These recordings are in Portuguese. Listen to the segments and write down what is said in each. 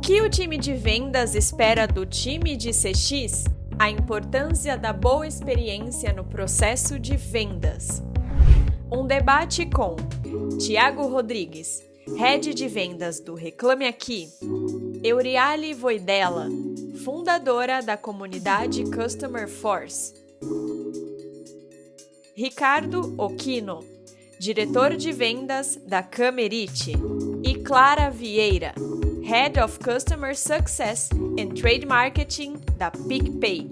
que o time de vendas espera do time de CX? A importância da boa experiência no processo de vendas. Um debate com Thiago Rodrigues, Head de Vendas do Reclame Aqui, Euriale Voidella, fundadora da comunidade Customer Force, Ricardo Occhino, diretor de vendas da Camerite, e Clara Vieira, Head of Customer Success and Trade Marketing da PicPay.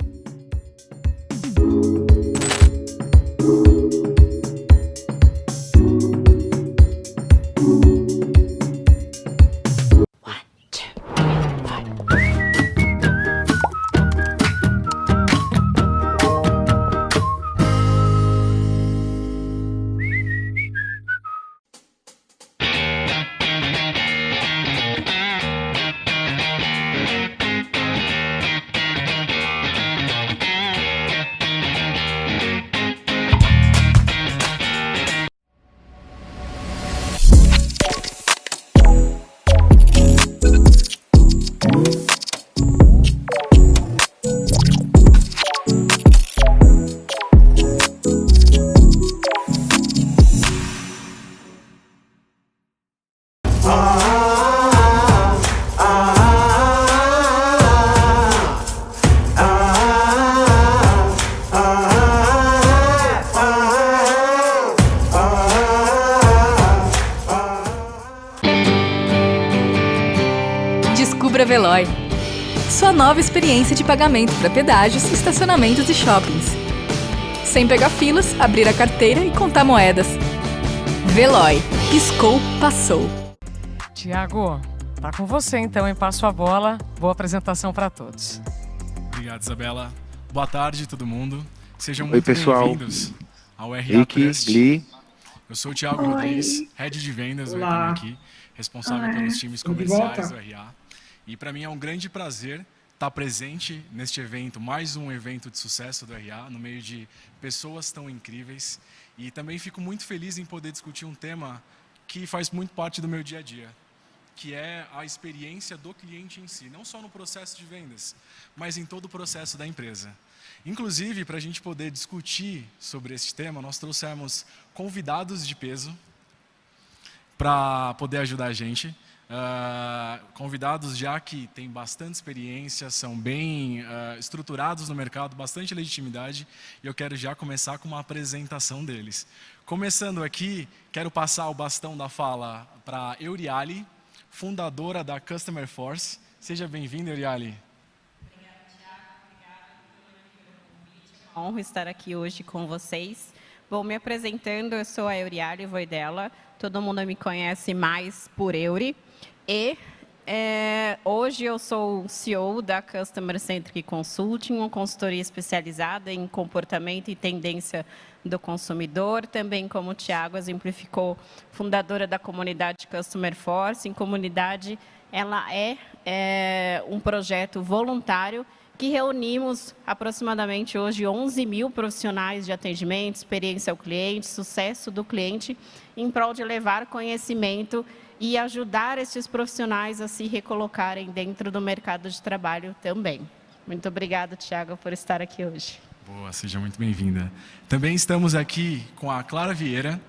Descubra Veloy, sua nova experiência de pagamento para pedágios, estacionamentos e shoppings. Sem pegar filas, abrir a carteira e contar moedas. Veloy, piscou, passou. Thiago, tá com você então, hein? Passo a bola. Boa apresentação para todos. Obrigado, Isabela. Boa tarde, todo mundo. Sejam Oi, muito pessoal. bem-vindos ao RA Rick, Trust. Gli. Eu sou o Thiago Rodrigues, Head de Vendas do Reclame Aqui, responsável pelos times comerciais do RA. E para mim é um grande prazer estar presente neste evento, mais um evento de sucesso do RA, no meio de pessoas tão incríveis. E também fico muito feliz em poder discutir um tema que faz muito parte do meu dia a dia, que é a experiência do cliente em si, não só no processo de vendas, mas em todo o processo da empresa. Inclusive, para a gente poder discutir sobre esse tema, nós trouxemos convidados de peso para poder ajudar a gente. Convidados já que têm bastante experiência, são bem estruturados no mercado, bastante legitimidade, e eu quero já começar com uma apresentação deles. Começando aqui, quero passar o bastão da fala para Euriale, fundadora da Customer Force. Seja bem-vinda, Euriale. Obrigada, Thiago. Obrigada pelo convite. É uma honra estar aqui hoje com vocês. Bom, me apresentando, eu sou a Euriale Voidella. Todo mundo me conhece mais por Euri. E hoje eu sou CEO da Customer Centric Consulting, uma consultoria especializada em comportamento e tendência do consumidor. Também, como o Thiago exemplificou, fundadora da comunidade Customer Force. Em comunidade, ela é um projeto voluntário que reunimos aproximadamente hoje 11 mil profissionais de atendimento, experiência ao cliente, sucesso do cliente, em prol de levar conhecimento e ajudar esses profissionais a se recolocarem dentro do mercado de trabalho também. Muito obrigada, Thiago, por estar aqui hoje. Boa, seja muito bem-vinda. Também estamos aqui com a Clara Vieira,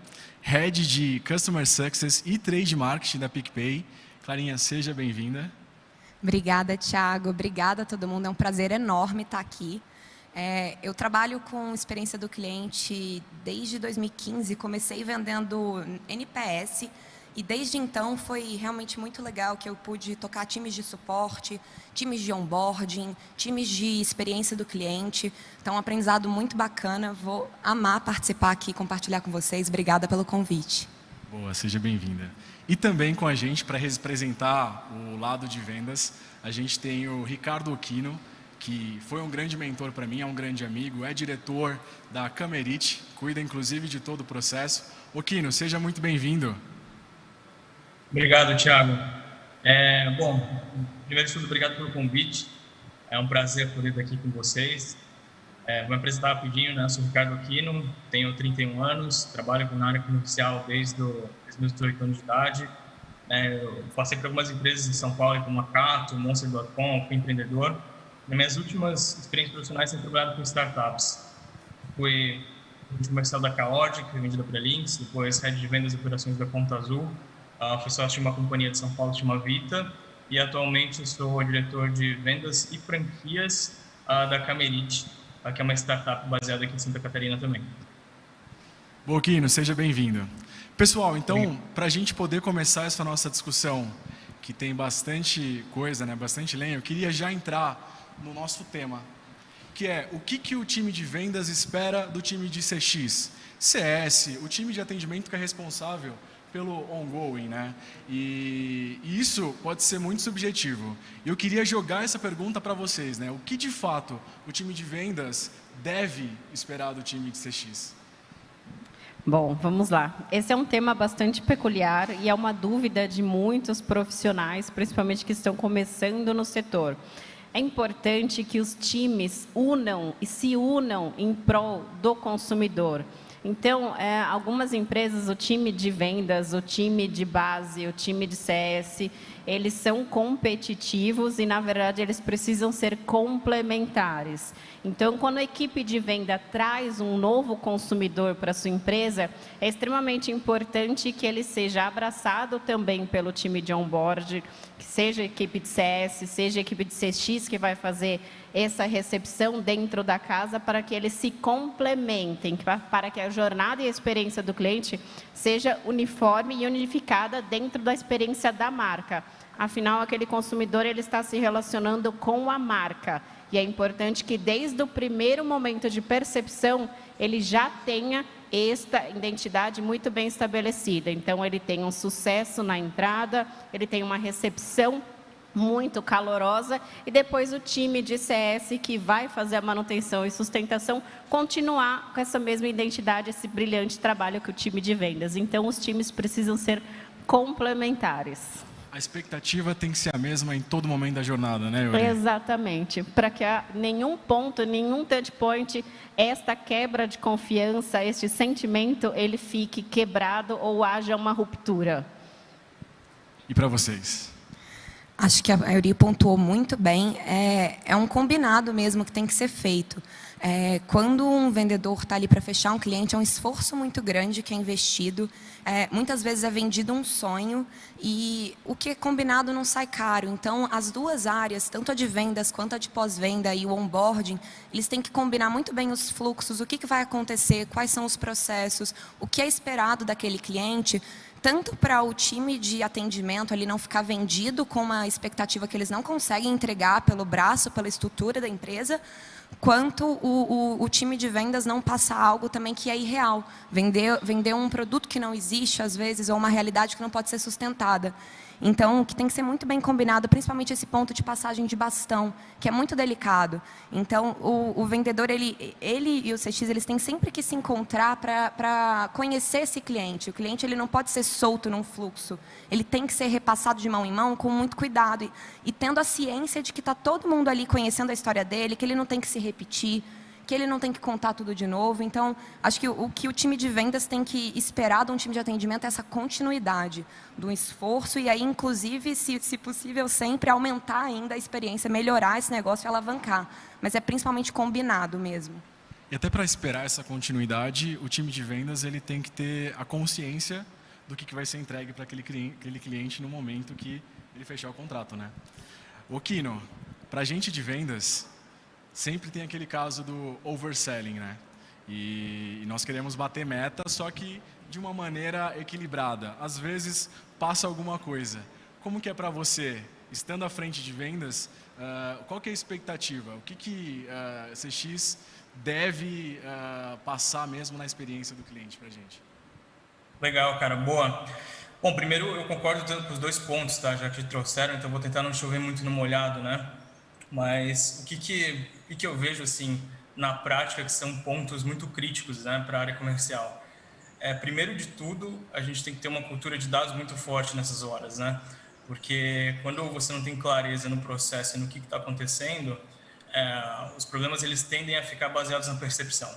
Head de Customer Success e Trade Marketing da PicPay. Clarinha, seja bem-vinda. Obrigada, Thiago. Obrigada a todo mundo. É um prazer enorme estar aqui. Eu trabalho com experiência do cliente desde 2015. Comecei vendendo NPS e desde então foi realmente muito legal que eu pude tocar times de suporte, times de onboarding, times de experiência do cliente. Então, um aprendizado muito bacana. Vou amar participar aqui e compartilhar com vocês. Obrigada pelo convite. Boa, seja bem-vinda. E também com a gente, para representar o lado de vendas, a gente tem o Ricardo Occhino, que foi um grande mentor para mim, é um grande amigo, é diretor da Camerite, cuida inclusive de todo o processo. Occhino, seja muito bem-vindo. Obrigado, Thiago. Bom, primeiro de tudo, obrigado pelo convite. É um prazer poder estar aqui com vocês. Vou me apresentar rapidinho, né? Sou Ricardo Occhino, tenho 31 anos, trabalho na área comercial desde os meus 18 anos de idade. Eu passei por algumas empresas em São Paulo, como a Cato, Monster.com, fui empreendedor. Nas minhas últimas experiências profissionais, tenho trabalhado com startups. Fui comercial da Chaotic, vendida para Links, depois head de vendas e operações da Conta Azul. Fui sócio de uma companhia de São Paulo que se chama Vita. E atualmente sou diretor de vendas e franquias da Camerit, que é uma startup baseada aqui em Santa Catarina também. Boquino, seja bem-vindo. Pessoal, então, para a gente poder começar essa nossa discussão, que tem bastante coisa, né, bastante lenha, eu queria já entrar no nosso tema, que é o que o time de vendas espera do time de CX, CS, o time de atendimento que é responsável pelo ongoing, né? E isso pode ser muito subjetivo. Eu queria jogar essa pergunta para vocês, né? O que de fato o time de vendas deve esperar do time de CX? Bom, vamos lá. Esse é um tema bastante peculiar e é uma dúvida de muitos profissionais, principalmente que estão começando no setor. É importante que os times se unam em prol do consumidor. Então, algumas empresas, o time de vendas, o time de base, o time de CS, eles são competitivos e, na verdade, eles precisam ser complementares. Então, quando a equipe de venda traz um novo consumidor para a sua empresa, é extremamente importante que ele seja abraçado também pelo time de onboard, que seja a equipe de CS, seja a equipe de CX que vai fazer essa recepção dentro da casa para que eles se complementem, para que a jornada e a experiência do cliente seja uniforme e unificada dentro da experiência da marca. Afinal, aquele consumidor ele está se relacionando com a marca. E é importante que, desde o primeiro momento de percepção, ele já tenha esta identidade muito bem estabelecida. Então, ele tem um sucesso na entrada, ele tem uma recepção muito calorosa e depois o time de CS que vai fazer a manutenção e sustentação continuar com essa mesma identidade, esse brilhante trabalho que o time de vendas. Então, os times precisam ser complementares. A expectativa tem que ser a mesma em todo momento da jornada, né, Yuri? Exatamente. Para que a nenhum ponto, nenhum touch point, esta quebra de confiança, este sentimento, ele fique quebrado ou haja uma ruptura. E para vocês? Acho que a Yuri pontuou muito bem. É um combinado mesmo que tem que ser feito. Quando um vendedor está ali para fechar um cliente, é um esforço muito grande que é investido. Muitas vezes é vendido um sonho e o que é combinado não sai caro. Então, as duas áreas, tanto a de vendas quanto a de pós-venda e o onboarding, eles têm que combinar muito bem os fluxos, o que vai acontecer, quais são os processos, o que é esperado daquele cliente, tanto para o time de atendimento ali não ficar vendido com uma expectativa que eles não conseguem entregar pelo braço, pela estrutura da empresa, quanto o time de vendas não passar algo também que é irreal. Vender um produto que não existe, às vezes, ou uma realidade que não pode ser sustentada. Então, que tem que ser muito bem combinado, principalmente esse ponto de passagem de bastão, que é muito delicado. Então, o vendedor, ele e o CX, eles têm sempre que se encontrar para conhecer esse cliente. O cliente ele não pode ser solto num fluxo. Ele tem que ser repassado de mão em mão com muito cuidado. E tendo a ciência de que está todo mundo ali conhecendo a história dele, que ele não tem que se repetir, que ele não tem que contar tudo de novo. Então, acho que o que o time de vendas tem que esperar de um time de atendimento é essa continuidade do esforço e aí, inclusive, se possível, sempre aumentar ainda a experiência, melhorar esse negócio e alavancar. Mas é principalmente combinado mesmo. E até para esperar essa continuidade, o time de vendas ele tem que ter a consciência do que vai ser entregue para aquele cliente no momento que ele fechar o contrato, né? Okino, para a gente de vendas, sempre tem aquele caso do overselling, né? E nós queremos bater meta, só que de uma maneira equilibrada. Às vezes passa alguma coisa. Como que é para você, estando à frente de vendas, qual que é a expectativa? O que CX deve passar mesmo na experiência do cliente para a gente? Legal, cara. Boa. Bom, primeiro eu concordo com os dois pontos, tá? Já que trouxeram, então vou tentar não chover muito no molhado, né? Mas o que eu vejo assim na prática que são pontos muito críticos, né, para a área comercial. Primeiro de tudo, a gente tem que ter uma cultura de dados muito forte nessas horas, né? Porque quando você não tem clareza no processo e no que está acontecendo, os problemas eles tendem a ficar baseados na percepção,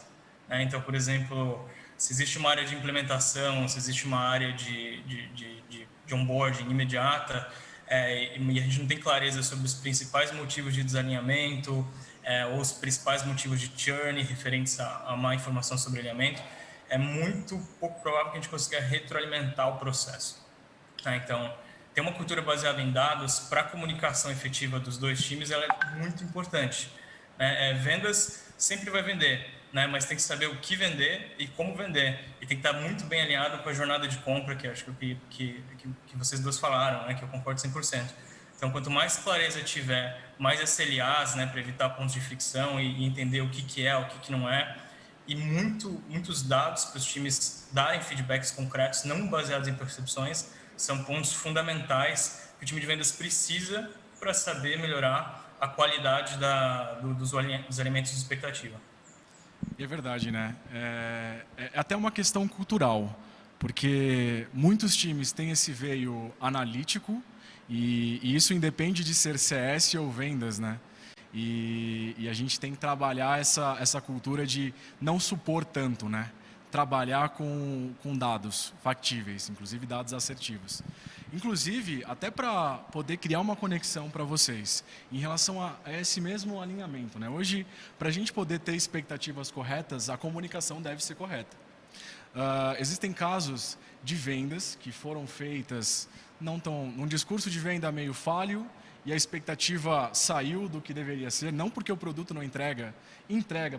né? Então, por exemplo, se existe uma área de implementação, se existe uma área de onboarding imediata, e a gente não tem clareza sobre os principais motivos de desalinhamento, ou os principais motivos de churn referentes a má informação sobre alinhamento, é muito pouco provável que a gente consiga retroalimentar o processo. Tá? Então, ter uma cultura baseada em dados para a comunicação efetiva dos dois times, ela é muito importante. Né? Vendas sempre vai vender, né? Mas tem que saber o que vender e como vender. E tem que estar muito bem alinhado com a jornada de compra, que acho que vocês duas falaram, né? Que eu concordo 100%. Então, quanto mais clareza tiver, mais SLAs, né? Para evitar pontos de fricção e entender o que é, o que não é. E muitos dados para os times darem feedbacks concretos, não baseados em percepções, são pontos fundamentais que o time de vendas precisa para saber melhorar a qualidade dos alimentos de expectativa. É verdade, né? É até uma questão cultural, porque muitos times têm esse veio analítico e isso independe de ser CS ou vendas, né? E a gente tem que trabalhar essa cultura de não supor tanto, né? Trabalhar com dados factíveis, inclusive dados assertivos. Inclusive, até para poder criar uma conexão para vocês, em relação a esse mesmo alinhamento, né? Hoje, para a gente poder ter expectativas corretas, a comunicação deve ser correta. Existem casos de vendas que foram feitas num discurso de venda meio falho, e a expectativa saiu do que deveria ser, não porque o produto não entrega,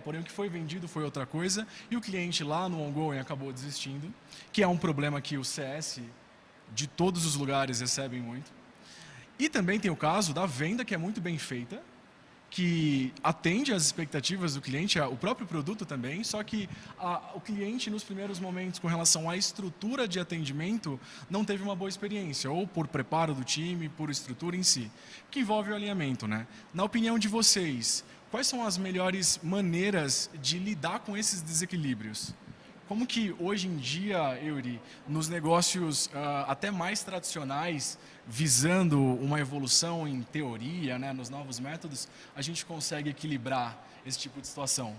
porém o que foi vendido foi outra coisa, e o cliente lá no ongoing acabou desistindo, que é um problema que o CS de todos os lugares recebem muito. E também tem o caso da venda, que é muito bem feita, que atende às expectativas do cliente, o próprio produto também, só que o cliente nos primeiros momentos com relação à estrutura de atendimento não teve uma boa experiência, ou por preparo do time, por estrutura em si, que envolve o alinhamento, né? Na opinião de vocês, quais são as melhores maneiras de lidar com esses desequilíbrios? Como que hoje em dia, Eury, nos negócios até mais tradicionais, visando uma evolução em teoria, né, nos novos métodos, a gente consegue equilibrar esse tipo de situação?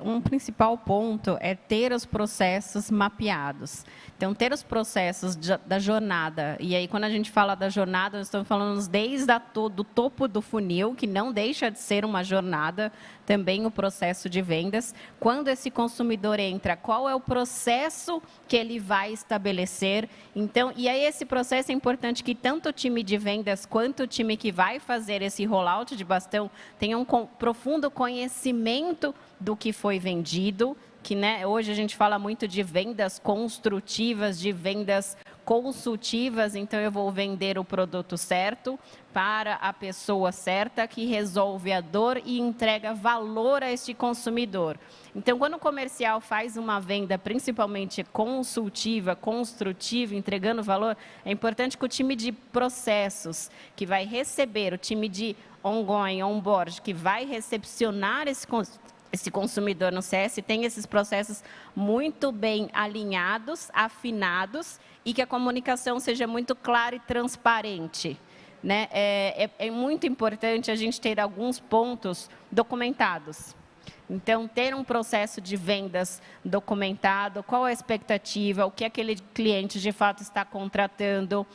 Um principal ponto é ter os processos mapeados. Então, ter os processos da jornada. E aí, quando a gente fala da jornada, nós estamos falando desde do topo do funil, que não deixa de ser uma jornada, também o processo de vendas. Quando esse consumidor entra, qual é o processo que ele vai estabelecer? Então, e aí esse processo é importante que tanto o time de vendas quanto o time que vai fazer esse rollout de bastão tenham um profundo conhecimento do que foi vendido, que, né, hoje a gente fala muito de vendas construtivas, de vendas consultivas, então eu vou vender o produto certo para a pessoa certa que resolve a dor e entrega valor a este consumidor. Então, quando o comercial faz uma venda, principalmente consultiva, construtiva, entregando valor, é importante que o time de processos, que vai receber, o time de ongoing, onboard, que vai recepcionar esse consumidor no CS, tem esses processos muito bem alinhados, afinados, e que a comunicação seja muito clara e transparente. Né? É muito importante a gente ter alguns pontos documentados. Então, ter um processo de vendas documentado, qual a expectativa, o que aquele cliente de fato está contratando,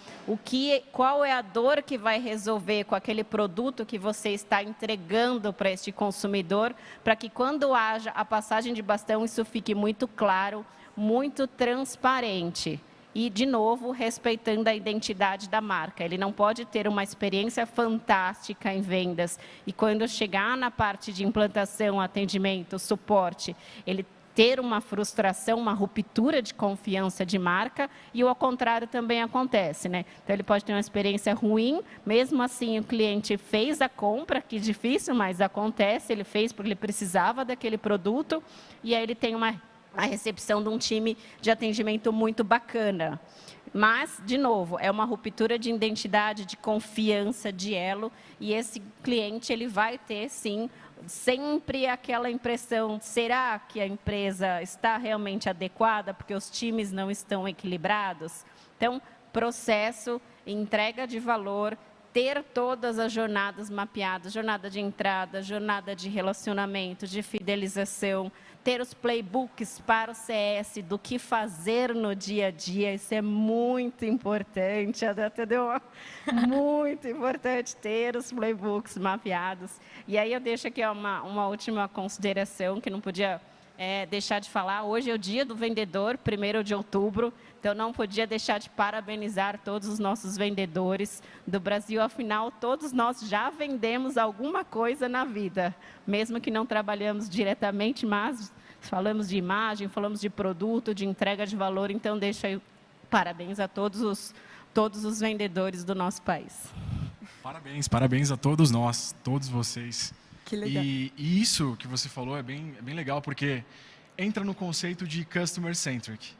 qual é a dor que vai resolver com aquele produto que você está entregando para este consumidor, para que quando haja a passagem de bastão, isso fique muito claro, muito transparente. E, de novo, respeitando a identidade da marca. Ele não pode ter uma experiência fantástica em vendas e, quando chegar na parte de implantação, atendimento, suporte, ele ter uma frustração, uma ruptura de confiança de marca, e o ao contrário também acontece, né? Então, ele pode ter uma experiência ruim, mesmo assim o cliente fez a compra, que difícil, mas acontece, ele fez porque ele precisava daquele produto, e aí ele tem a recepção de um time de atendimento muito bacana. Mas, de novo, é uma ruptura de identidade, de confiança, de elo, e esse cliente ele vai ter, sim, sempre aquela impressão, será que a empresa está realmente adequada, porque os times não estão equilibrados? Então, processo, entrega de valor, ter todas as jornadas mapeadas, jornada de entrada, jornada de relacionamento, de fidelização, ter os playbooks para o CS do que fazer no dia a dia, isso é muito importante, entendeu? Muito importante ter os playbooks mapeados. E aí eu deixo aqui uma última consideração que não podia deixar de falar. Hoje é o dia do vendedor, 1º de outubro, então não podia deixar de parabenizar todos os nossos vendedores do Brasil. Afinal, todos nós já vendemos alguma coisa na vida, mesmo que não trabalhamos diretamente, mas falamos de imagem, falamos de produto, de entrega de valor. Então, deixo aí parabéns a todos os vendedores do nosso país. Parabéns a todos nós, todos vocês. Que legal. E isso que você falou é bem legal, porque entra no conceito de customer centric.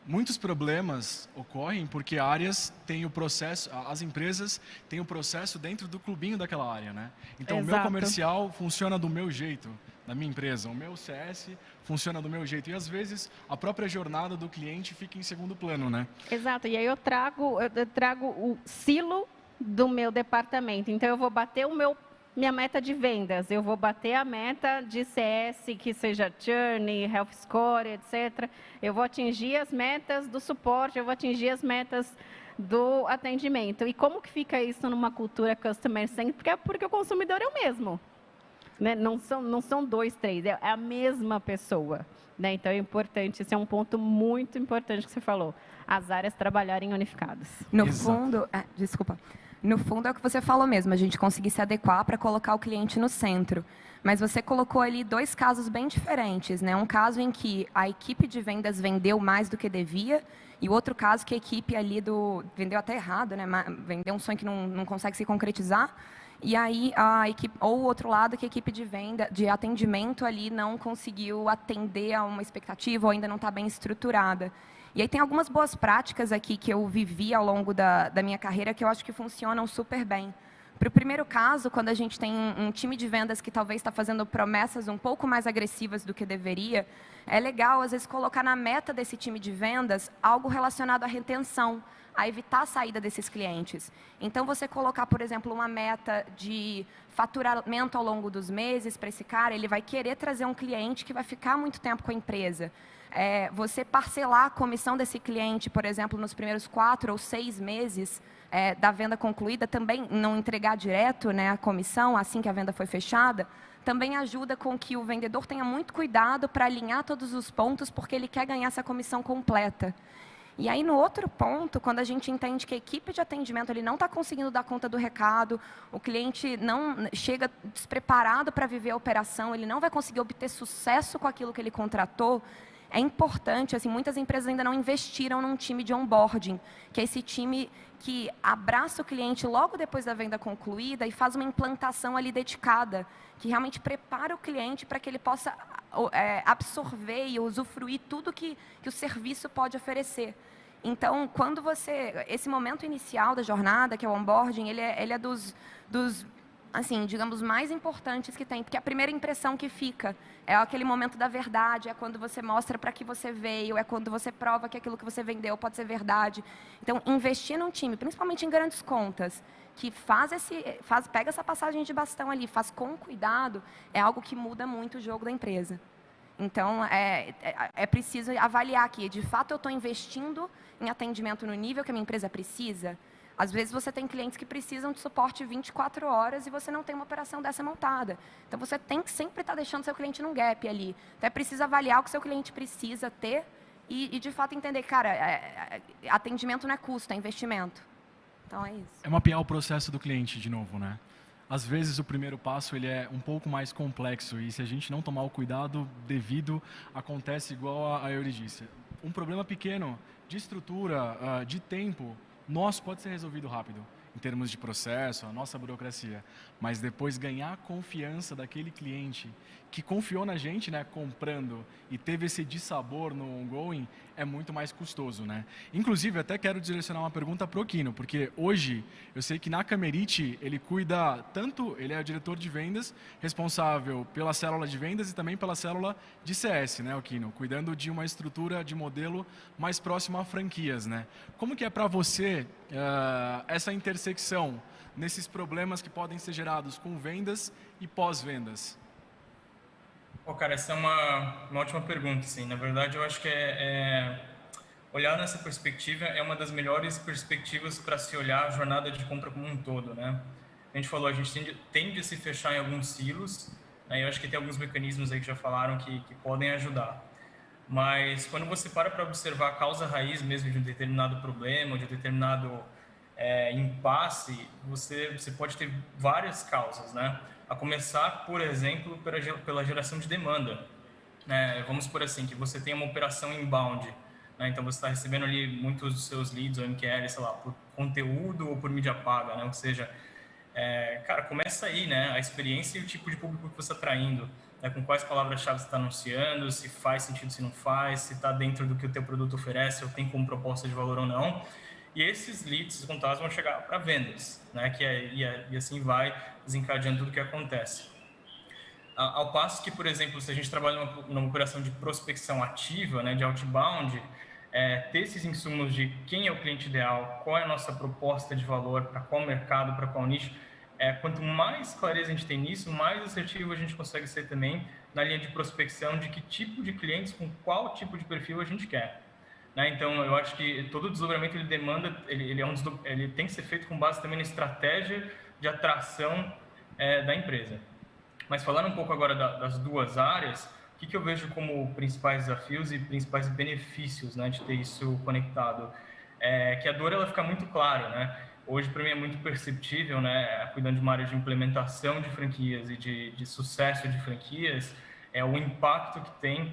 Muitos problemas ocorrem porque áreas têm o processo, as empresas têm o processo dentro do clubinho daquela área, né? Então, o meu comercial funciona do meu jeito, da minha empresa. O meu CS funciona do meu jeito. E, às vezes, a própria jornada do cliente fica em segundo plano, né? Exato. E aí eu trago o silo do meu departamento. Então, eu vou bater minha meta de vendas, eu vou bater a meta de CS, que seja Journey, Health Score, etc. Eu vou atingir as metas do suporte, eu vou atingir as metas do atendimento. E como que fica isso numa cultura customer centric? Porque o consumidor é o mesmo. Né? Não são 2, 3, é a mesma pessoa. Né? Então, é importante, esse é um ponto muito importante que você falou, as áreas trabalharem unificadas. No fundo, desculpa. No fundo, é o que você falou mesmo, a gente conseguir se adequar para colocar o cliente no centro. Mas você colocou ali 2 casos bem diferentes, né? Um caso em que a equipe de vendas vendeu mais do que devia, e o outro caso que a equipe ali vendeu até errado, né? Vendeu um sonho que não consegue se concretizar. E aí, a equipe, ou o outro lado, que a equipe de atendimento ali não conseguiu atender a uma expectativa ou ainda não está bem estruturada. E aí tem algumas boas práticas aqui que eu vivi ao longo da minha carreira que eu acho que funcionam super bem. Para o primeiro caso, quando a gente tem um time de vendas que talvez está fazendo promessas um pouco mais agressivas do que deveria, é legal, às vezes, colocar na meta desse time de vendas algo relacionado à retenção, a evitar a saída desses clientes. Então, você colocar, por exemplo, uma meta de faturamento ao longo dos meses para esse cara, ele vai querer trazer um cliente que vai ficar muito tempo com a empresa. Você parcelar a comissão desse cliente, por exemplo, nos primeiros 4 ou 6 meses da venda concluída, também não entregar direto, né, a comissão assim que a venda foi fechada, também ajuda com que o vendedor tenha muito cuidado para alinhar todos os pontos, porque ele quer ganhar essa comissão completa. E aí, no outro ponto, quando a gente entende que a equipe de atendimento ele não está conseguindo dar conta do recado, o cliente não chega despreparado para viver a operação, ele não vai conseguir obter sucesso com aquilo que ele contratou, é importante, assim, muitas empresas ainda não investiram num time de onboarding, que é esse time que abraça o cliente logo depois da venda concluída e faz uma implantação ali dedicada, que realmente prepara o cliente para que ele possa absorver e usufruir tudo que o serviço pode oferecer. Então, quando esse momento inicial da jornada, que é o onboarding, ele é dos assim, digamos, mais importantes que tem, porque a primeira impressão que fica é aquele momento da verdade, é quando você mostra para que você veio, é quando você prova que aquilo que você vendeu pode ser verdade. Então, investir num time, principalmente em grandes contas, que pega essa passagem de bastão ali, faz com cuidado, é algo que muda muito o jogo da empresa. Então, é preciso avaliar aqui, de fato eu estou investindo em atendimento no nível que a minha empresa precisa. Às vezes você tem clientes que precisam de suporte 24 horas e você não tem uma operação dessa montada. Então, você tem que sempre estar deixando seu cliente num gap ali. Então, é preciso avaliar o que seu cliente precisa ter e de fato, entender, cara, atendimento não é custo, é investimento. Então, é isso. É mapear o processo do cliente, de novo, né? Às vezes, o primeiro passo ele é um pouco mais complexo e se a gente não tomar o cuidado devido, acontece igual a Eury disse. Um problema pequeno de estrutura, de tempo, nosso pode ser resolvido rápido, em termos de processo, a nossa burocracia. Mas depois ganhar a confiança daquele cliente que confiou na gente, né, comprando e teve esse dissabor no ongoing, é muito mais custoso, né? Inclusive, até quero direcionar uma pergunta para o Kino, porque hoje eu sei que na Camerite ele cuida tanto, ele é o diretor de vendas, responsável pela célula de vendas e também pela célula de CS, né, o Kino, cuidando de uma estrutura de modelo mais próxima a franquias, né? Como que é para você essa interseção intersecção nesses problemas que podem ser gerados com vendas e pós-vendas? Cara, essa é uma ótima pergunta, sim. Na verdade, eu acho que olhar nessa perspectiva é uma das melhores perspectivas para se olhar a jornada de compra como um todo, né? A gente falou, a gente tende a se fechar em alguns silos, né? Eu acho que tem alguns mecanismos aí que já falaram que podem ajudar. Mas quando você para observar a causa raiz mesmo de um determinado problema, de um determinado impasse, você pode ter várias causas, né? A começar, por exemplo, pela geração de demanda. Vamos por assim, que você tem uma operação inbound, né? Então você está recebendo ali muitos dos seus leads ou MQL, sei lá, por conteúdo ou por mídia paga, né? Ou seja, cara, começa aí, né? A experiência e o tipo de público que você está atraindo, né? Com quais palavras-chave você está anunciando, se faz sentido, se não faz, se está dentro do que o teu produto oferece ou tem como proposta de valor ou não. E esses leads, esses contatos vão chegar para vendas, né? E assim vai desencadeando tudo o que acontece. Ao passo que, por exemplo, se a gente trabalha numa operação de prospecção ativa, né, de outbound, ter esses insumos de quem é o cliente ideal, qual é a nossa proposta de valor, para qual mercado, para qual nicho, quanto mais clareza a gente tem nisso, mais assertivo a gente consegue ser também na linha de prospecção de que tipo de clientes, com qual tipo de perfil a gente quer. Então, eu acho que todo desdobramento ele tem que ser feito com base também na estratégia de atração da empresa. Mas falando um pouco agora das duas áreas, o que eu vejo como principais desafios e principais benefícios, né, de ter isso conectado? Que a dor ela fica muito clara, né? Hoje, para mim, é muito perceptível, né, cuidando de uma área de implementação de franquias e de sucesso de franquias, o impacto que tem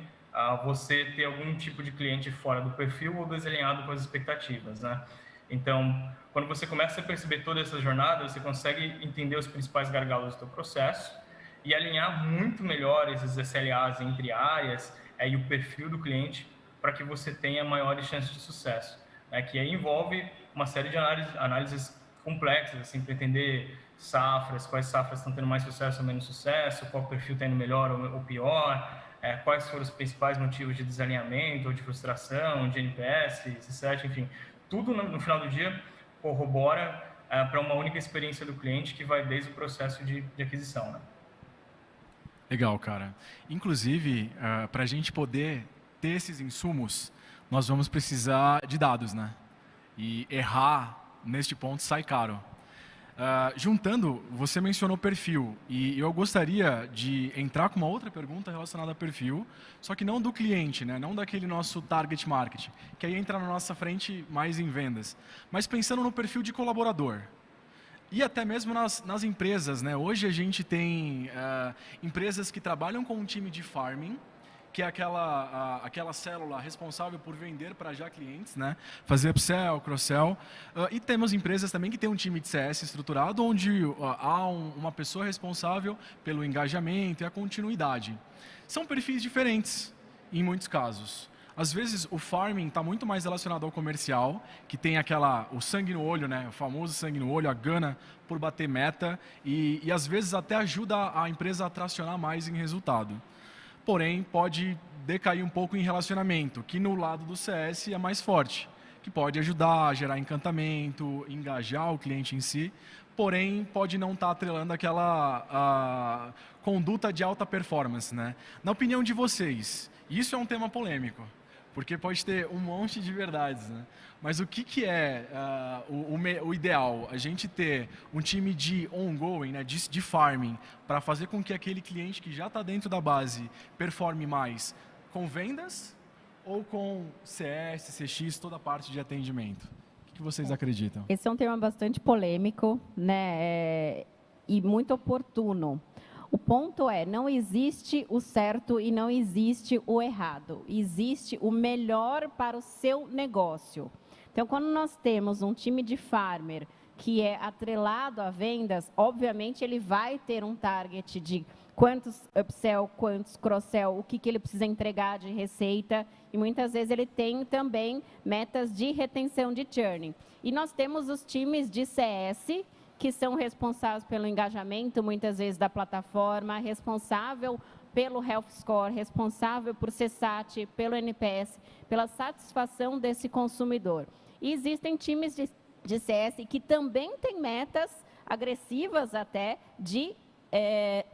você ter algum tipo de cliente fora do perfil ou desalinhado com as expectativas, né? Então, quando você começa a perceber toda essa jornada, você consegue entender os principais gargalos do seu processo e alinhar muito melhor esses SLAs entre áreas e o perfil do cliente para que você tenha maiores chances de sucesso, né? Que aí envolve uma série de análises complexas, assim, para entender safras, quais safras estão tendo mais sucesso ou menos sucesso, qual perfil está indo melhor ou pior, quais foram os principais motivos de desalinhamento ou de frustração, de NPS, C7, enfim. Tudo no final do dia corrobora para uma única experiência do cliente que vai desde o processo de aquisição, né? Legal, cara. Inclusive, para a gente poder ter esses insumos, nós vamos precisar de dados, né? E errar neste ponto sai caro. Juntando, você mencionou perfil, e eu gostaria de entrar com uma outra pergunta relacionada a perfil, só que não do cliente, né? Não daquele nosso target market, que aí entra na nossa frente mais em vendas, mas pensando no perfil de colaborador. E até mesmo nas empresas, né? Hoje a gente tem empresas que trabalham com um time de farming, que é aquela célula responsável por vender para já clientes, né? Fazer upsell, cross-sell. E temos empresas também que têm um time de CS estruturado, onde há uma pessoa responsável pelo engajamento e a continuidade. São perfis diferentes, em muitos casos. Às vezes, o farming está muito mais relacionado ao comercial, que tem o sangue no olho, né? O famoso sangue no olho, a gana por bater meta, e às vezes até ajuda a empresa a tracionar mais em resultado. Porém, pode decair um pouco em relacionamento, que no lado do CS é mais forte, que pode ajudar a gerar encantamento, engajar o cliente em si, porém pode não estar atrelando aquela conduta de alta performance, né? Na opinião de vocês, isso é um tema polêmico, porque pode ter um monte de verdades, né? Mas o que é o ideal? A gente ter um time de ongoing, né, de farming, para fazer com que aquele cliente que já está dentro da base performe mais com vendas ou com CS, CX, toda a parte de atendimento? O que vocês acreditam? Esse é um tema bastante polêmico, né, e muito oportuno. O ponto não existe o certo e não existe o errado. Existe o melhor para o seu negócio. Então, quando nós temos um time de farmer que é atrelado a vendas, obviamente ele vai ter um target de quantos upsell, quantos cross-sell, o que ele precisa entregar de receita, e muitas vezes ele tem também metas de retenção de churn. E nós temos os times de CS, que são responsáveis pelo engajamento, muitas vezes, da plataforma, responsável pelo Health Score, responsável por CSAT, pelo NPS, pela satisfação desse consumidor. E existem times de de CS que também tem metas agressivas até de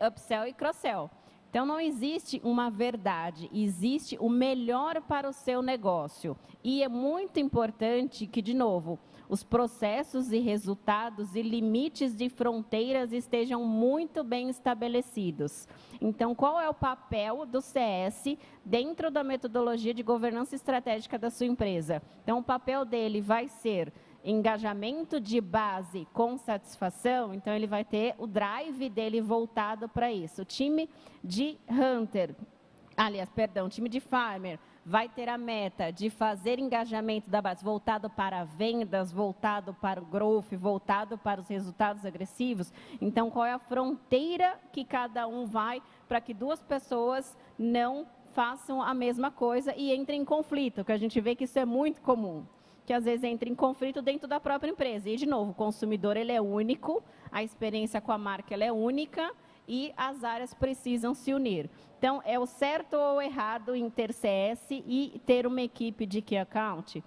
upsell e cross-sell. Então, não existe uma verdade, existe o melhor para o seu negócio. E é muito importante que, de novo, os processos e resultados e limites de fronteiras estejam muito bem estabelecidos. Então, qual é o papel do CS dentro da metodologia de governança estratégica da sua empresa? Então, o papel dele vai ser engajamento de base com satisfação, então ele vai ter o drive dele voltado para isso. O time de Hunter, time de Farmer, vai ter a meta de fazer engajamento da base voltado para vendas, voltado para o growth, voltado para os resultados agressivos. Então, qual é a fronteira que cada um vai para que duas pessoas não façam a mesma coisa e entrem em conflito, que a gente vê que isso é muito comum, que às vezes entra em conflito dentro da própria empresa. E, de novo, o consumidor ele é único, a experiência com a marca ela é única e as áreas precisam se unir. Então, é o certo ou errado em ter CS e ter uma equipe de Key Account?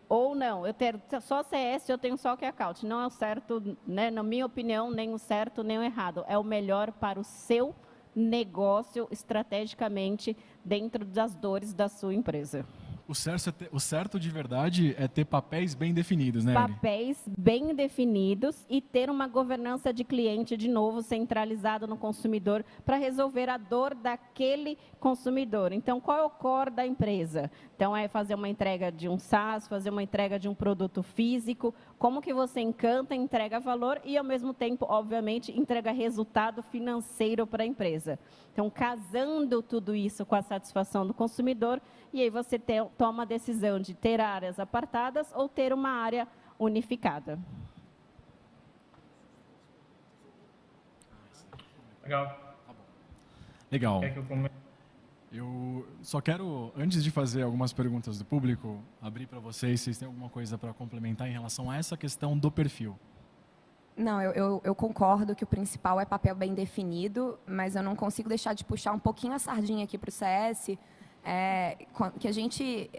Ou não, eu tenho só CS, eu tenho só Key Account. Não é o certo, né, na minha opinião, nem o certo, nem o errado. É o melhor para o seu negócio, estrategicamente, dentro das dores da sua empresa. O certo de verdade é ter papéis bem definidos, né, Eli? Papéis bem definidos e ter uma governança de cliente, de novo, centralizado no consumidor para resolver a dor daquele consumidor. Então, qual é o core da empresa? Então, é fazer uma entrega de um SaaS, fazer uma entrega de um produto físico, como que você encanta, entrega valor e, ao mesmo tempo, obviamente, entrega resultado financeiro para a empresa. Então, casando tudo isso com a satisfação do consumidor, e aí você toma a decisão de ter áreas apartadas ou ter uma área unificada. Legal. Legal. Quer que eu comente? Eu só quero, antes de fazer algumas perguntas do público, abrir para vocês, se vocês têm alguma coisa para complementar em relação a essa questão do perfil. Não, eu concordo que o principal é papel bem definido, mas eu não consigo deixar de puxar um pouquinho a sardinha aqui para o CS, que a gente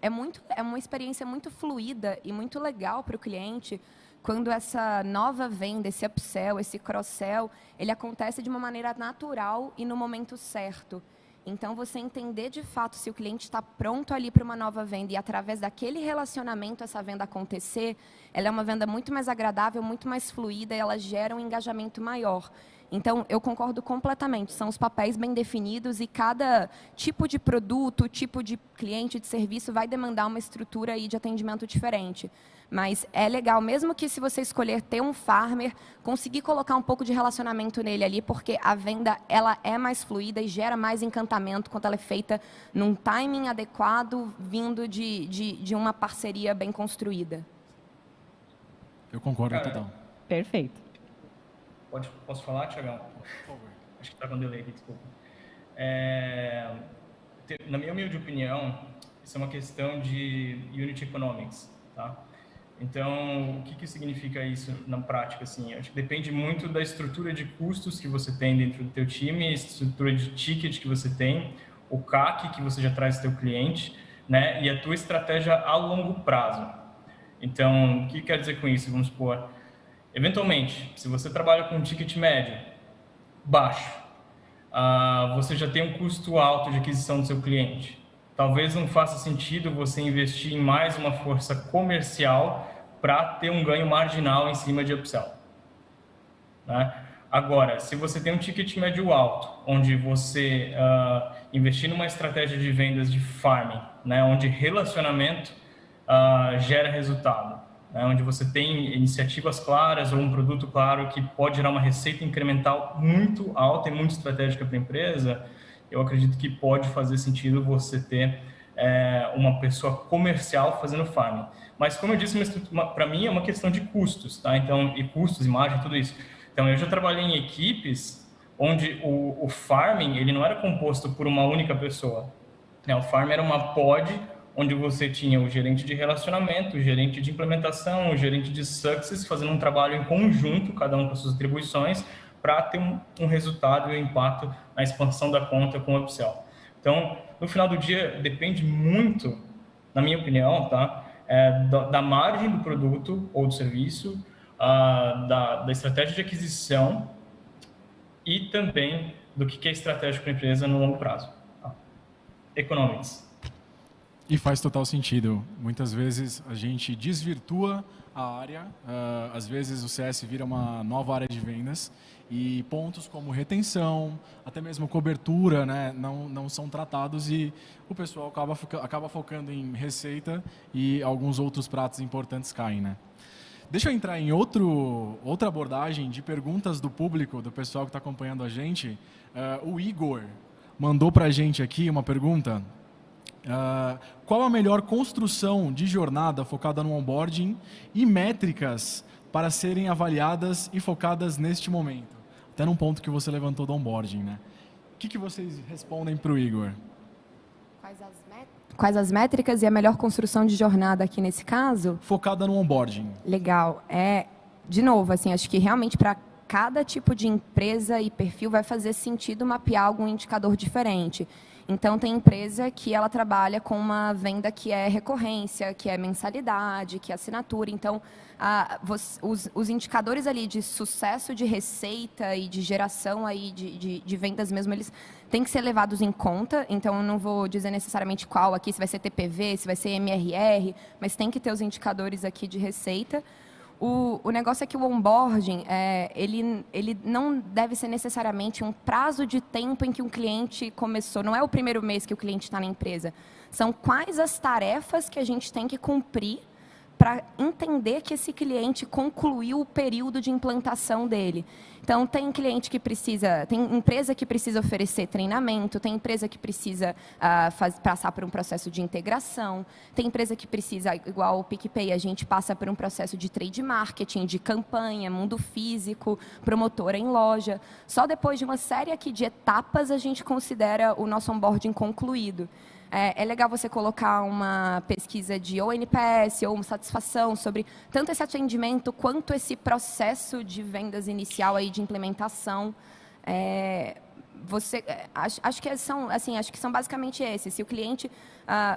é uma experiência muito fluida e muito legal para o cliente quando essa nova venda, esse upsell, esse cross-sell, ele acontece de uma maneira natural e no momento certo. Então, você entender de fato se o cliente está pronto ali para uma nova venda e através daquele relacionamento essa venda acontecer, ela é uma venda muito mais agradável, muito mais fluida e ela gera um engajamento maior. Então, eu concordo completamente, são os papéis bem definidos e cada tipo de produto, tipo de cliente, de serviço vai demandar uma estrutura aí de atendimento diferente. Mas é legal, mesmo que se você escolher ter um farmer, conseguir colocar um pouco de relacionamento nele ali, porque a venda ela é mais fluida e gera mais encantamento quando ela é feita num timing adequado, vindo de uma parceria bem construída. Eu concordo total. Perfeito. Posso falar, Thiagão? Por favor. Acho que está com delay aqui, desculpa. Na minha humilde opinião, isso é uma questão de unit economics, tá? Então, o que significa isso na prática? Assim, acho que depende muito da estrutura de custos que você tem dentro do teu time, a estrutura de ticket que você tem, o CAC que você já traz do teu cliente, né? E a tua estratégia a longo prazo. Então, o que quer dizer com isso? Vamos supor, eventualmente, se você trabalha com um ticket médio baixo, você já tem um custo alto de aquisição do seu cliente. Talvez não faça sentido você investir em mais uma força comercial para ter um ganho marginal em cima de upsell, né? Agora, se você tem um ticket médio alto, onde você investir numa estratégia de vendas de farming, né, onde relacionamento gera resultado, né, onde você tem iniciativas claras ou um produto claro que pode gerar uma receita incremental muito alta e muito estratégica para a empresa, eu acredito que pode fazer sentido você ter uma pessoa comercial fazendo farming. Mas, como eu disse, para mim é uma questão de custos, tá? Então, e custos, imagem, tudo isso. Então, eu já trabalhei em equipes onde o farming ele não era composto por uma única pessoa, né? O farming era uma pod onde você tinha o gerente de relacionamento, o gerente de implementação, o gerente de success, fazendo um trabalho em conjunto, cada um com suas atribuições, para ter um resultado e um impacto na expansão da conta com o upsell. Então, no final do dia, depende muito, na minha opinião, tá? da margem do produto ou do serviço, da estratégia de aquisição e também do que é estratégico para a empresa no longo prazo. Economics. E faz total sentido. Muitas vezes a gente desvirtua a área, às vezes o CS vira uma nova área de vendas e pontos como retenção, até mesmo cobertura, né, não são tratados e o pessoal acaba focando em receita e alguns outros pratos importantes caem, né? Deixa eu entrar em outra abordagem de perguntas do público, do pessoal que está acompanhando a gente. O Igor mandou para a gente aqui uma pergunta. Qual a melhor construção de jornada focada no onboarding e métricas para serem avaliadas e focadas neste momento? Até num ponto que você levantou do onboarding, né? O que vocês respondem para o Igor? Quais as métricas e a melhor construção de jornada aqui nesse caso? Focada no onboarding. Legal. De novo, assim, acho que realmente para cada tipo de empresa e perfil vai fazer sentido mapear algum indicador diferente. Então, tem empresa que ela trabalha com uma venda que é recorrência, que é mensalidade, que é assinatura. Então, os indicadores ali de sucesso de receita e de geração aí de vendas mesmo, eles têm que ser levados em conta. Então, eu não vou dizer necessariamente qual aqui, se vai ser TPV, se vai ser MRR, mas tem que ter os indicadores aqui de receita. O negócio é que o onboarding, ele não deve ser necessariamente um prazo de tempo em que um cliente começou. Não é o primeiro mês que o cliente está na empresa. São quais as tarefas que a gente tem que cumprir para entender que esse cliente concluiu o período de implantação dele. Então, tem cliente que precisa, tem empresa que precisa oferecer treinamento, tem empresa que precisa passar por um processo de integração, tem empresa que precisa, igual o PicPay, a gente passa por um processo de trade marketing, de campanha, mundo físico, promotora em loja. Só depois de uma série aqui de etapas a gente considera o nosso onboarding concluído. É legal você colocar uma pesquisa de ou NPS ou uma satisfação sobre tanto esse atendimento quanto esse processo de vendas inicial aí de implementação. Acho que são basicamente esses. Se o cliente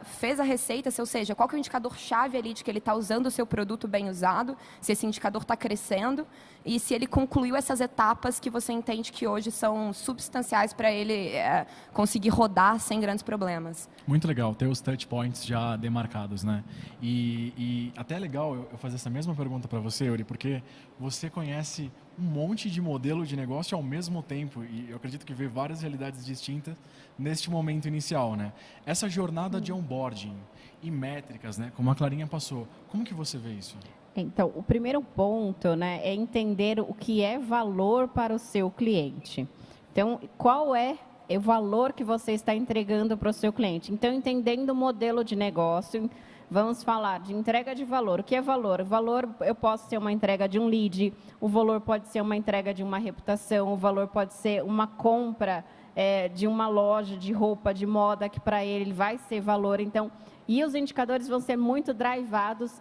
fez a receita, ou seja, qual que é o indicador-chave ali de que ele está usando o seu produto bem usado, se esse indicador está crescendo e se ele concluiu essas etapas que você entende que hoje são substanciais para ele conseguir rodar sem grandes problemas. Muito legal, ter os touch points já demarcados, né? E até é legal eu fazer essa mesma pergunta para você, Yuri, porque você conhece um monte de modelo de negócio ao mesmo tempo e eu acredito que vê várias realidades distintas neste momento inicial, né? Essa jornada de onboarding e métricas, né? Como a Clarinha passou, como que você vê isso? Então, o primeiro ponto, né, é entender o que é valor para o seu cliente. Então, qual é o valor que você está entregando para o seu cliente? Então, entendendo o modelo de negócio, vamos falar de entrega de valor. O que é valor? O valor, eu posso ser uma entrega de um lead, o valor pode ser uma entrega de uma reputação, o valor pode ser uma compra de uma loja de roupa, de moda, que para ele vai ser valor. Então, e os indicadores vão ser muito drivados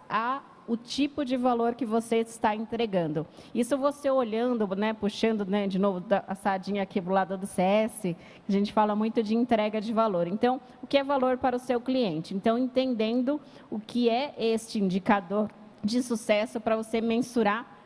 o tipo de valor que você está entregando. Isso você olhando, né, puxando, né, de novo a sardinha aqui do lado do CS, a gente fala muito de entrega de valor. Então, o que é valor para o seu cliente? Então, entendendo o que é este indicador de sucesso para você mensurar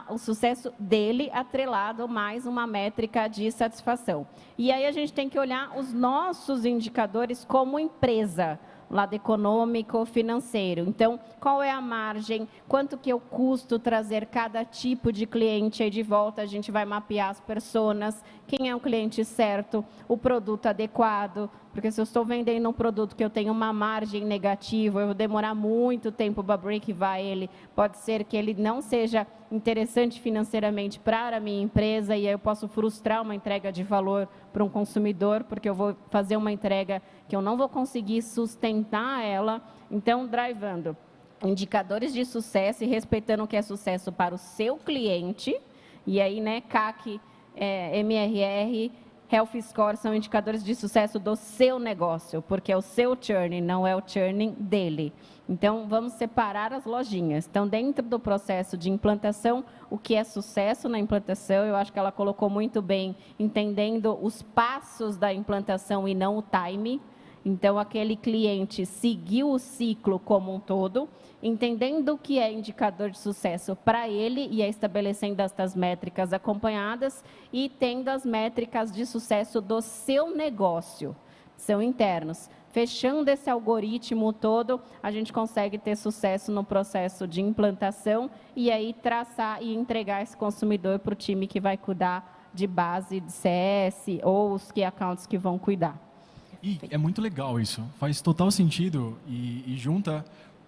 o sucesso dele atrelado mais uma métrica de satisfação. E aí a gente tem que olhar os nossos indicadores como empresa, lado econômico, financeiro. Então, qual é a margem? Quanto que eu custo trazer cada tipo de cliente aí de volta? A gente vai mapear as personas, quem é o cliente certo, o produto adequado, porque se eu estou vendendo um produto que eu tenho uma margem negativa, eu vou demorar muito tempo para break-even ele, pode ser que ele não seja interessante financeiramente para a minha empresa e aí eu posso frustrar uma entrega de valor para um consumidor, porque eu vou fazer uma entrega que eu não vou conseguir sustentar ela. Então, drivando indicadores de sucesso e respeitando o que é sucesso para o seu cliente, e aí, né, CAC, MRR, Health Score são indicadores de sucesso do seu negócio, porque é o seu churn, não é o churning dele. Então, vamos separar as lojinhas. Então, dentro do processo de implantação, o que é sucesso na implantação, eu acho que ela colocou muito bem, entendendo os passos da implantação e não o time. Então, aquele cliente seguiu o ciclo como um todo, entendendo o que é indicador de sucesso para ele e estabelecendo estas métricas acompanhadas e tendo as métricas de sucesso do seu negócio, são internos. Fechando esse algoritmo todo, a gente consegue ter sucesso no processo de implantação e aí traçar e entregar esse consumidor para o time que vai cuidar de base de CS ou os key accounts que vão cuidar. E é muito legal isso, faz total sentido e junta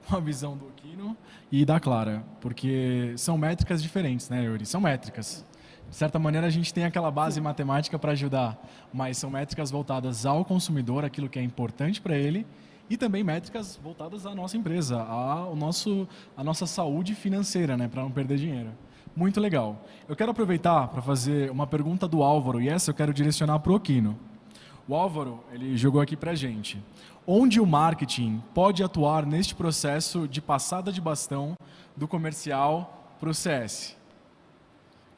com a visão do Kino e da Clara, porque são métricas diferentes, né, Yuri? São métricas. De certa maneira, a gente tem aquela base matemática para ajudar, mas são métricas voltadas ao consumidor, aquilo que é importante para ele, e também métricas voltadas à nossa empresa, à nossa saúde financeira, né, para não perder dinheiro. Muito legal. Eu quero aproveitar para fazer uma pergunta do Álvaro, e essa eu quero direcionar para o Kino. O Álvaro, ele jogou aqui para a gente. Onde o marketing pode atuar neste processo de passada de bastão do comercial para o CS?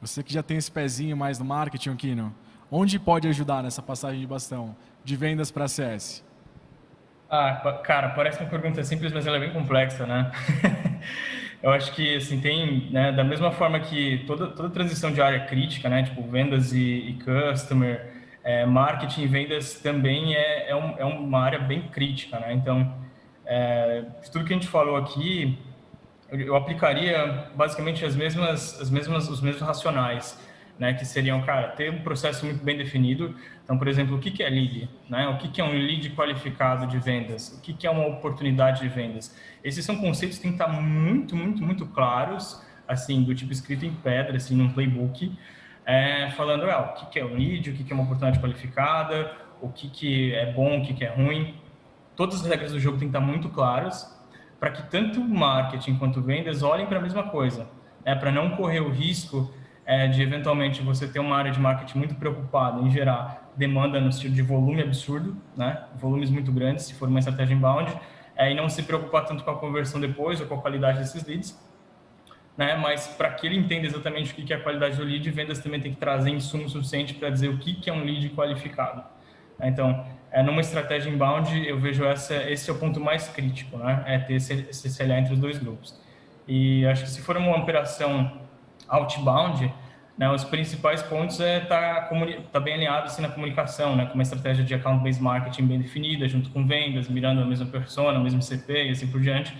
Você que já tem esse pezinho mais no marketing, Kino, onde pode ajudar nessa passagem de bastão de vendas para CS? Cara, parece uma pergunta simples, mas ela é bem complexa, né? Eu acho que, assim, tem, né, da mesma forma que toda transição de área crítica, né, tipo vendas e customer, marketing e vendas também é uma área bem crítica, né? Então, tudo que a gente falou aqui, eu aplicaria basicamente os mesmos racionais, né? Que seriam, cara, ter um processo muito bem definido. Então, por exemplo, o que é lead, né? O que é um lead qualificado de vendas? O que é uma oportunidade de vendas? Esses são conceitos que têm que estar muito, muito, muito claros, assim, do tipo escrito em pedra, assim, num playbook, falando, o que é um lead, o que é uma oportunidade qualificada, o que é bom, o que é ruim. Todas as regras do jogo têm que estar muito claras para que tanto o marketing quanto vendas olhem para a mesma coisa, para não correr o risco de, eventualmente, você ter uma área de marketing muito preocupada em gerar demanda no estilo de volume absurdo, né? Volumes muito grandes, se for uma estratégia inbound, e não se preocupar tanto com a conversão depois ou com a qualidade desses leads, né? Mas para que ele entenda exatamente o que é a qualidade do lead, vendas também tem que trazer insumo suficiente para dizer o que é um lead qualificado. Então, numa estratégia inbound, eu vejo esse é o ponto mais crítico, né? Ter esse SLA entre os dois grupos. E acho que se for uma operação outbound, né, os principais pontos tá bem alinhado assim, na comunicação, né, com uma estratégia de account-based marketing bem definida, junto com vendas, mirando a mesma persona, o mesmo CP e assim por diante,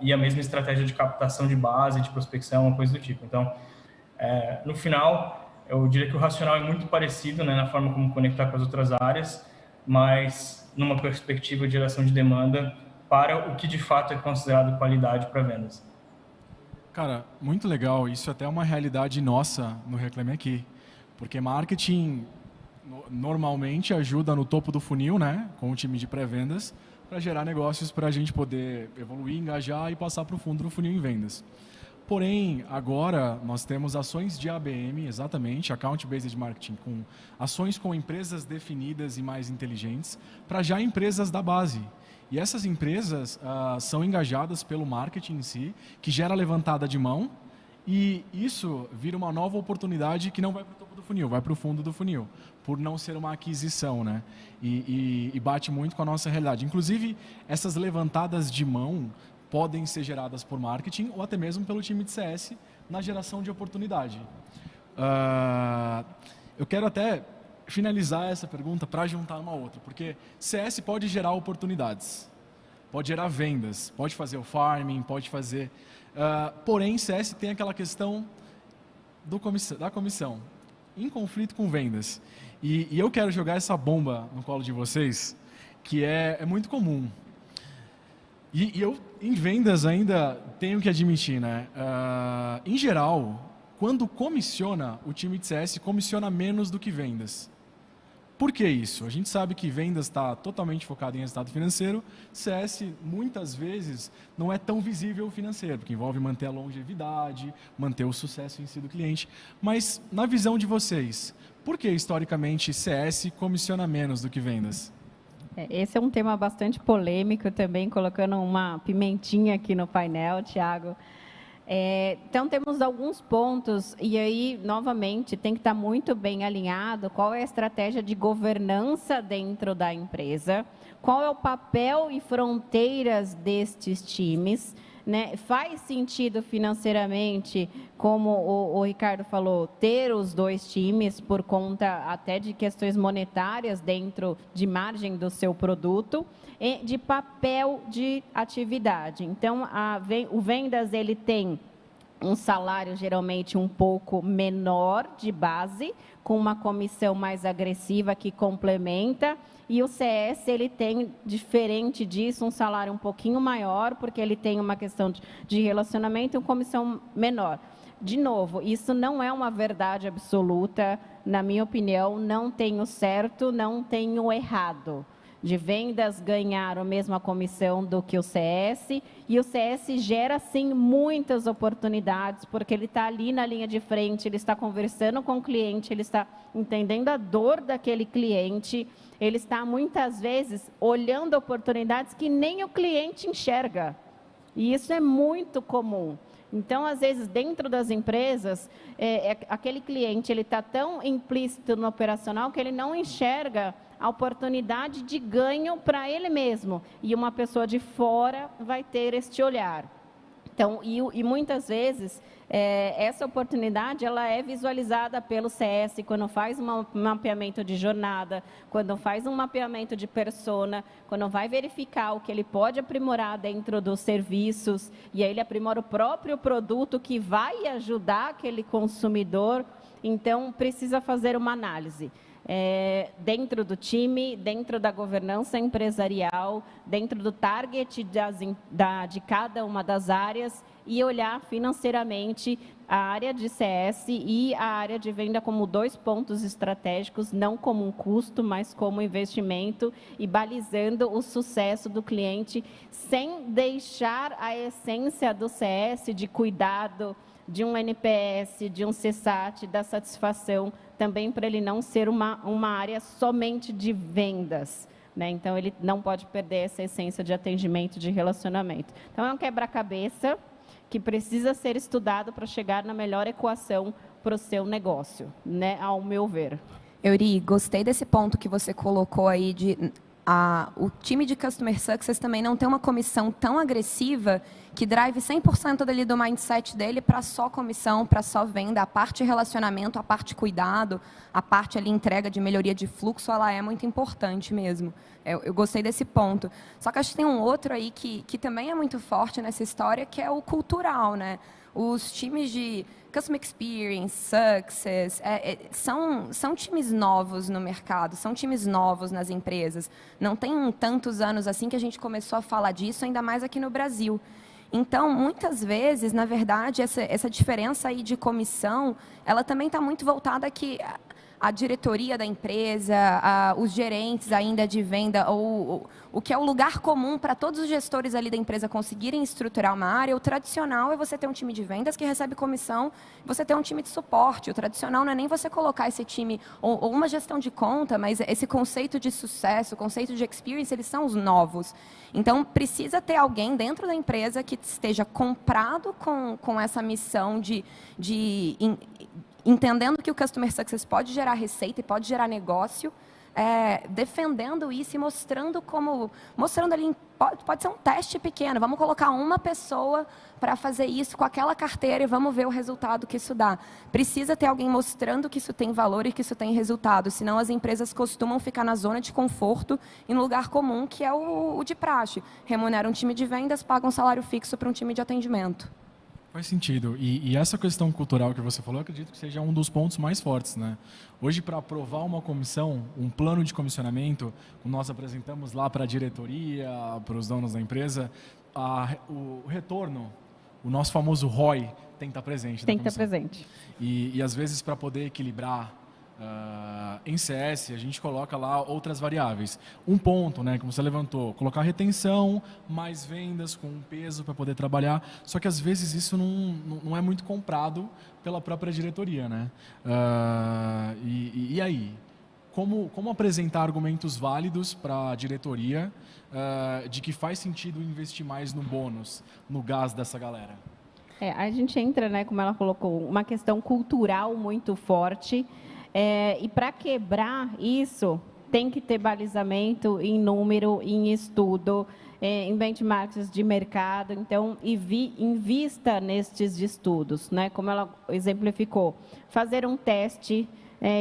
e a mesma estratégia de captação de base, de prospecção, uma coisa do tipo. Então, no final, eu diria que o racional é muito parecido, né, na forma como conectar com as outras áreas, mas numa perspectiva de geração de demanda para o que de fato é considerado qualidade para vendas. Cara, muito legal. Isso até é uma realidade nossa no Reclame Aqui. Porque marketing normalmente ajuda no topo do funil, né? Com o time de pré-vendas, para gerar negócios para a gente poder evoluir, engajar e passar para o fundo do funil em vendas. Porém, agora nós temos ações de ABM, exatamente, Account Based Marketing, com ações com empresas definidas e mais inteligentes, para já empresas da base. E essas empresas são engajadas pelo marketing em si, que gera levantada de mão, e isso vira uma nova oportunidade que não vai para o topo do funil, vai para o fundo do funil, por não ser uma aquisição, né? E bate muito com a nossa realidade. Inclusive, essas levantadas de mão podem ser geradas por marketing ou até mesmo pelo time de CS na geração de oportunidade. Eu quero até finalizar essa pergunta para juntar uma outra, porque CS pode gerar oportunidades, pode gerar vendas, pode fazer o farming, pode fazer... porém, CS tem aquela questão da comissão, em conflito com vendas. E eu quero jogar essa bomba no colo de vocês, que é muito comum. E eu, em vendas, ainda tenho que admitir, né? Em geral, quando comissiona, o time de CS comissiona menos do que vendas. Por que isso? A gente sabe que vendas está totalmente focado em resultado financeiro, CS muitas vezes não é tão visível o financeiro, porque envolve manter a longevidade, manter o sucesso em si do cliente. Mas, na visão de vocês, por que historicamente CS comissiona menos do que vendas? Esse é um tema bastante polêmico também, colocando uma pimentinha aqui no painel, Thiago. Então, temos alguns pontos, e aí, novamente, tem que estar muito bem alinhado qual é a estratégia de governança dentro da empresa, qual é o papel e fronteiras destes times, né? Faz sentido financeiramente, como o Ricardo falou, ter os 2 times por conta até de questões monetárias dentro de margem do seu produto, e de papel de atividade. Então, o vendas ele tem um salário geralmente um pouco menor de base, com uma comissão mais agressiva que complementa, e o CS ele tem, diferente disso, um salário um pouquinho maior, porque ele tem uma questão de relacionamento e uma comissão menor. De novo, isso não é uma verdade absoluta, na minha opinião, não tem o certo, não tem o errado. De vendas ganhar a mesma comissão do que o CS, e o CS gera, sim, muitas oportunidades, porque ele está ali na linha de frente, ele está conversando com o cliente, ele está entendendo a dor daquele cliente, ele está, muitas vezes, olhando oportunidades que nem o cliente enxerga. E isso é muito comum. Então, às vezes, dentro das empresas, aquele cliente ele está tão implícito no operacional que ele não enxerga a oportunidade de ganho para ele mesmo. E uma pessoa de fora vai ter este olhar. Então, e muitas vezes, essa oportunidade ela é visualizada pelo CS quando faz um mapeamento de jornada, quando faz um mapeamento de persona, quando vai verificar o que ele pode aprimorar dentro dos serviços, e aí ele aprimora o próprio produto que vai ajudar aquele consumidor. Então, precisa fazer uma análise. Dentro do time, dentro da governança empresarial, dentro do target de cada uma das áreas, e olhar financeiramente a área de CS e a área de venda como 2 pontos estratégicos, não como um custo, mas como investimento, e balizando o sucesso do cliente, sem deixar a essência do CS de cuidado, de um NPS, de um CSAT, da satisfação, também para ele não ser uma área somente de vendas, né? Então, ele não pode perder essa essência de atendimento, de relacionamento. Então, é um quebra-cabeça que precisa ser estudado para chegar na melhor equação para o seu negócio, né? Ao meu ver. Euri, gostei desse ponto que você colocou aí de... o time de Customer Success também não tem uma comissão tão agressiva que drive 100% dele do mindset dele para só comissão, para só venda. A parte relacionamento, a parte cuidado, a parte ali entrega de melhoria de fluxo, ela é muito importante mesmo. Eu gostei desse ponto. Só que acho que tem um outro aí que também é muito forte nessa história, que é o cultural, né? Os times de Customer Experience, Success, são times novos no mercado, são times novos nas empresas. Não tem tantos anos assim que a gente começou a falar disso, ainda mais aqui no Brasil. Então, muitas vezes, na verdade, essa diferença aí de comissão, ela também está muito voltada que a diretoria da empresa, os gerentes ainda de venda, ou o que é o lugar comum para todos os gestores ali da empresa conseguirem estruturar uma área. O tradicional é você ter um time de vendas que recebe comissão, você ter um time de suporte. O tradicional não é nem você colocar esse time, ou uma gestão de conta, mas esse conceito de sucesso, o conceito de experience, eles são os novos. Então, precisa ter alguém dentro da empresa que esteja comprado com essa missão entendendo que o Customer Success pode gerar receita e pode gerar negócio, defendendo isso e mostrando ali, pode ser um teste pequeno, vamos colocar uma pessoa para fazer isso com aquela carteira e vamos ver o resultado que isso dá. Precisa ter alguém mostrando que isso tem valor e que isso tem resultado, senão as empresas costumam ficar na zona de conforto e no lugar comum, que é o de praxe. Remunera um time de vendas, paga um salário fixo para um time de atendimento. Faz sentido. E essa questão cultural que você falou, eu acredito que seja um dos pontos mais fortes, né? Hoje, para aprovar uma comissão, um plano de comissionamento, nós apresentamos lá para a diretoria, para os donos da empresa, o retorno, o nosso famoso ROI, tem que estar presente. Tem que estar presente. E às vezes, para poder equilibrar, em CS, a gente coloca lá outras variáveis. Um ponto, né, como você levantou, colocar retenção, mais vendas com um peso para poder trabalhar. Só que às vezes isso não é muito comprado pela própria diretoria, né? E aí? Como apresentar argumentos válidos para a diretoria de que faz sentido investir mais no bônus, no gás dessa galera? A gente entra, né, como ela colocou, uma questão cultural muito forte, e para quebrar isso, tem que ter balizamento em número, em estudo, em benchmarks de mercado. Então, invista nestes estudos, né, como ela exemplificou. Fazer um teste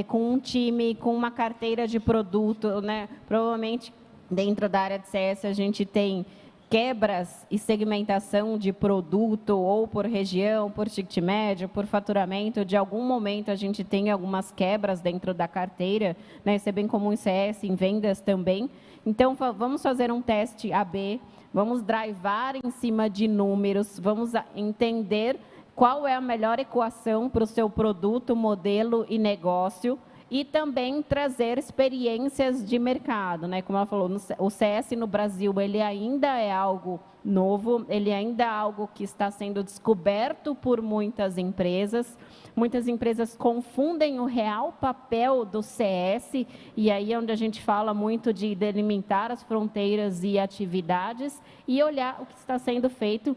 com um time, com uma carteira de produto, né, provavelmente dentro da área de CS a gente tem quebras e segmentação de produto, ou por região, por ticket médio, por faturamento. De algum momento, a gente tem algumas quebras dentro da carteira, né? Isso é bem comum em CS, em vendas também. Então, vamos fazer um teste AB, vamos drivar em cima de números, vamos entender qual é a melhor equação para o seu produto, modelo e negócio, e também trazer experiências de mercado, né? Como ela falou, o CS no Brasil, ele ainda é algo novo, ele ainda é algo que está sendo descoberto por muitas empresas. Muitas empresas confundem o real papel do CS, e aí é onde a gente fala muito de delimitar as fronteiras e atividades, e olhar o que está sendo feito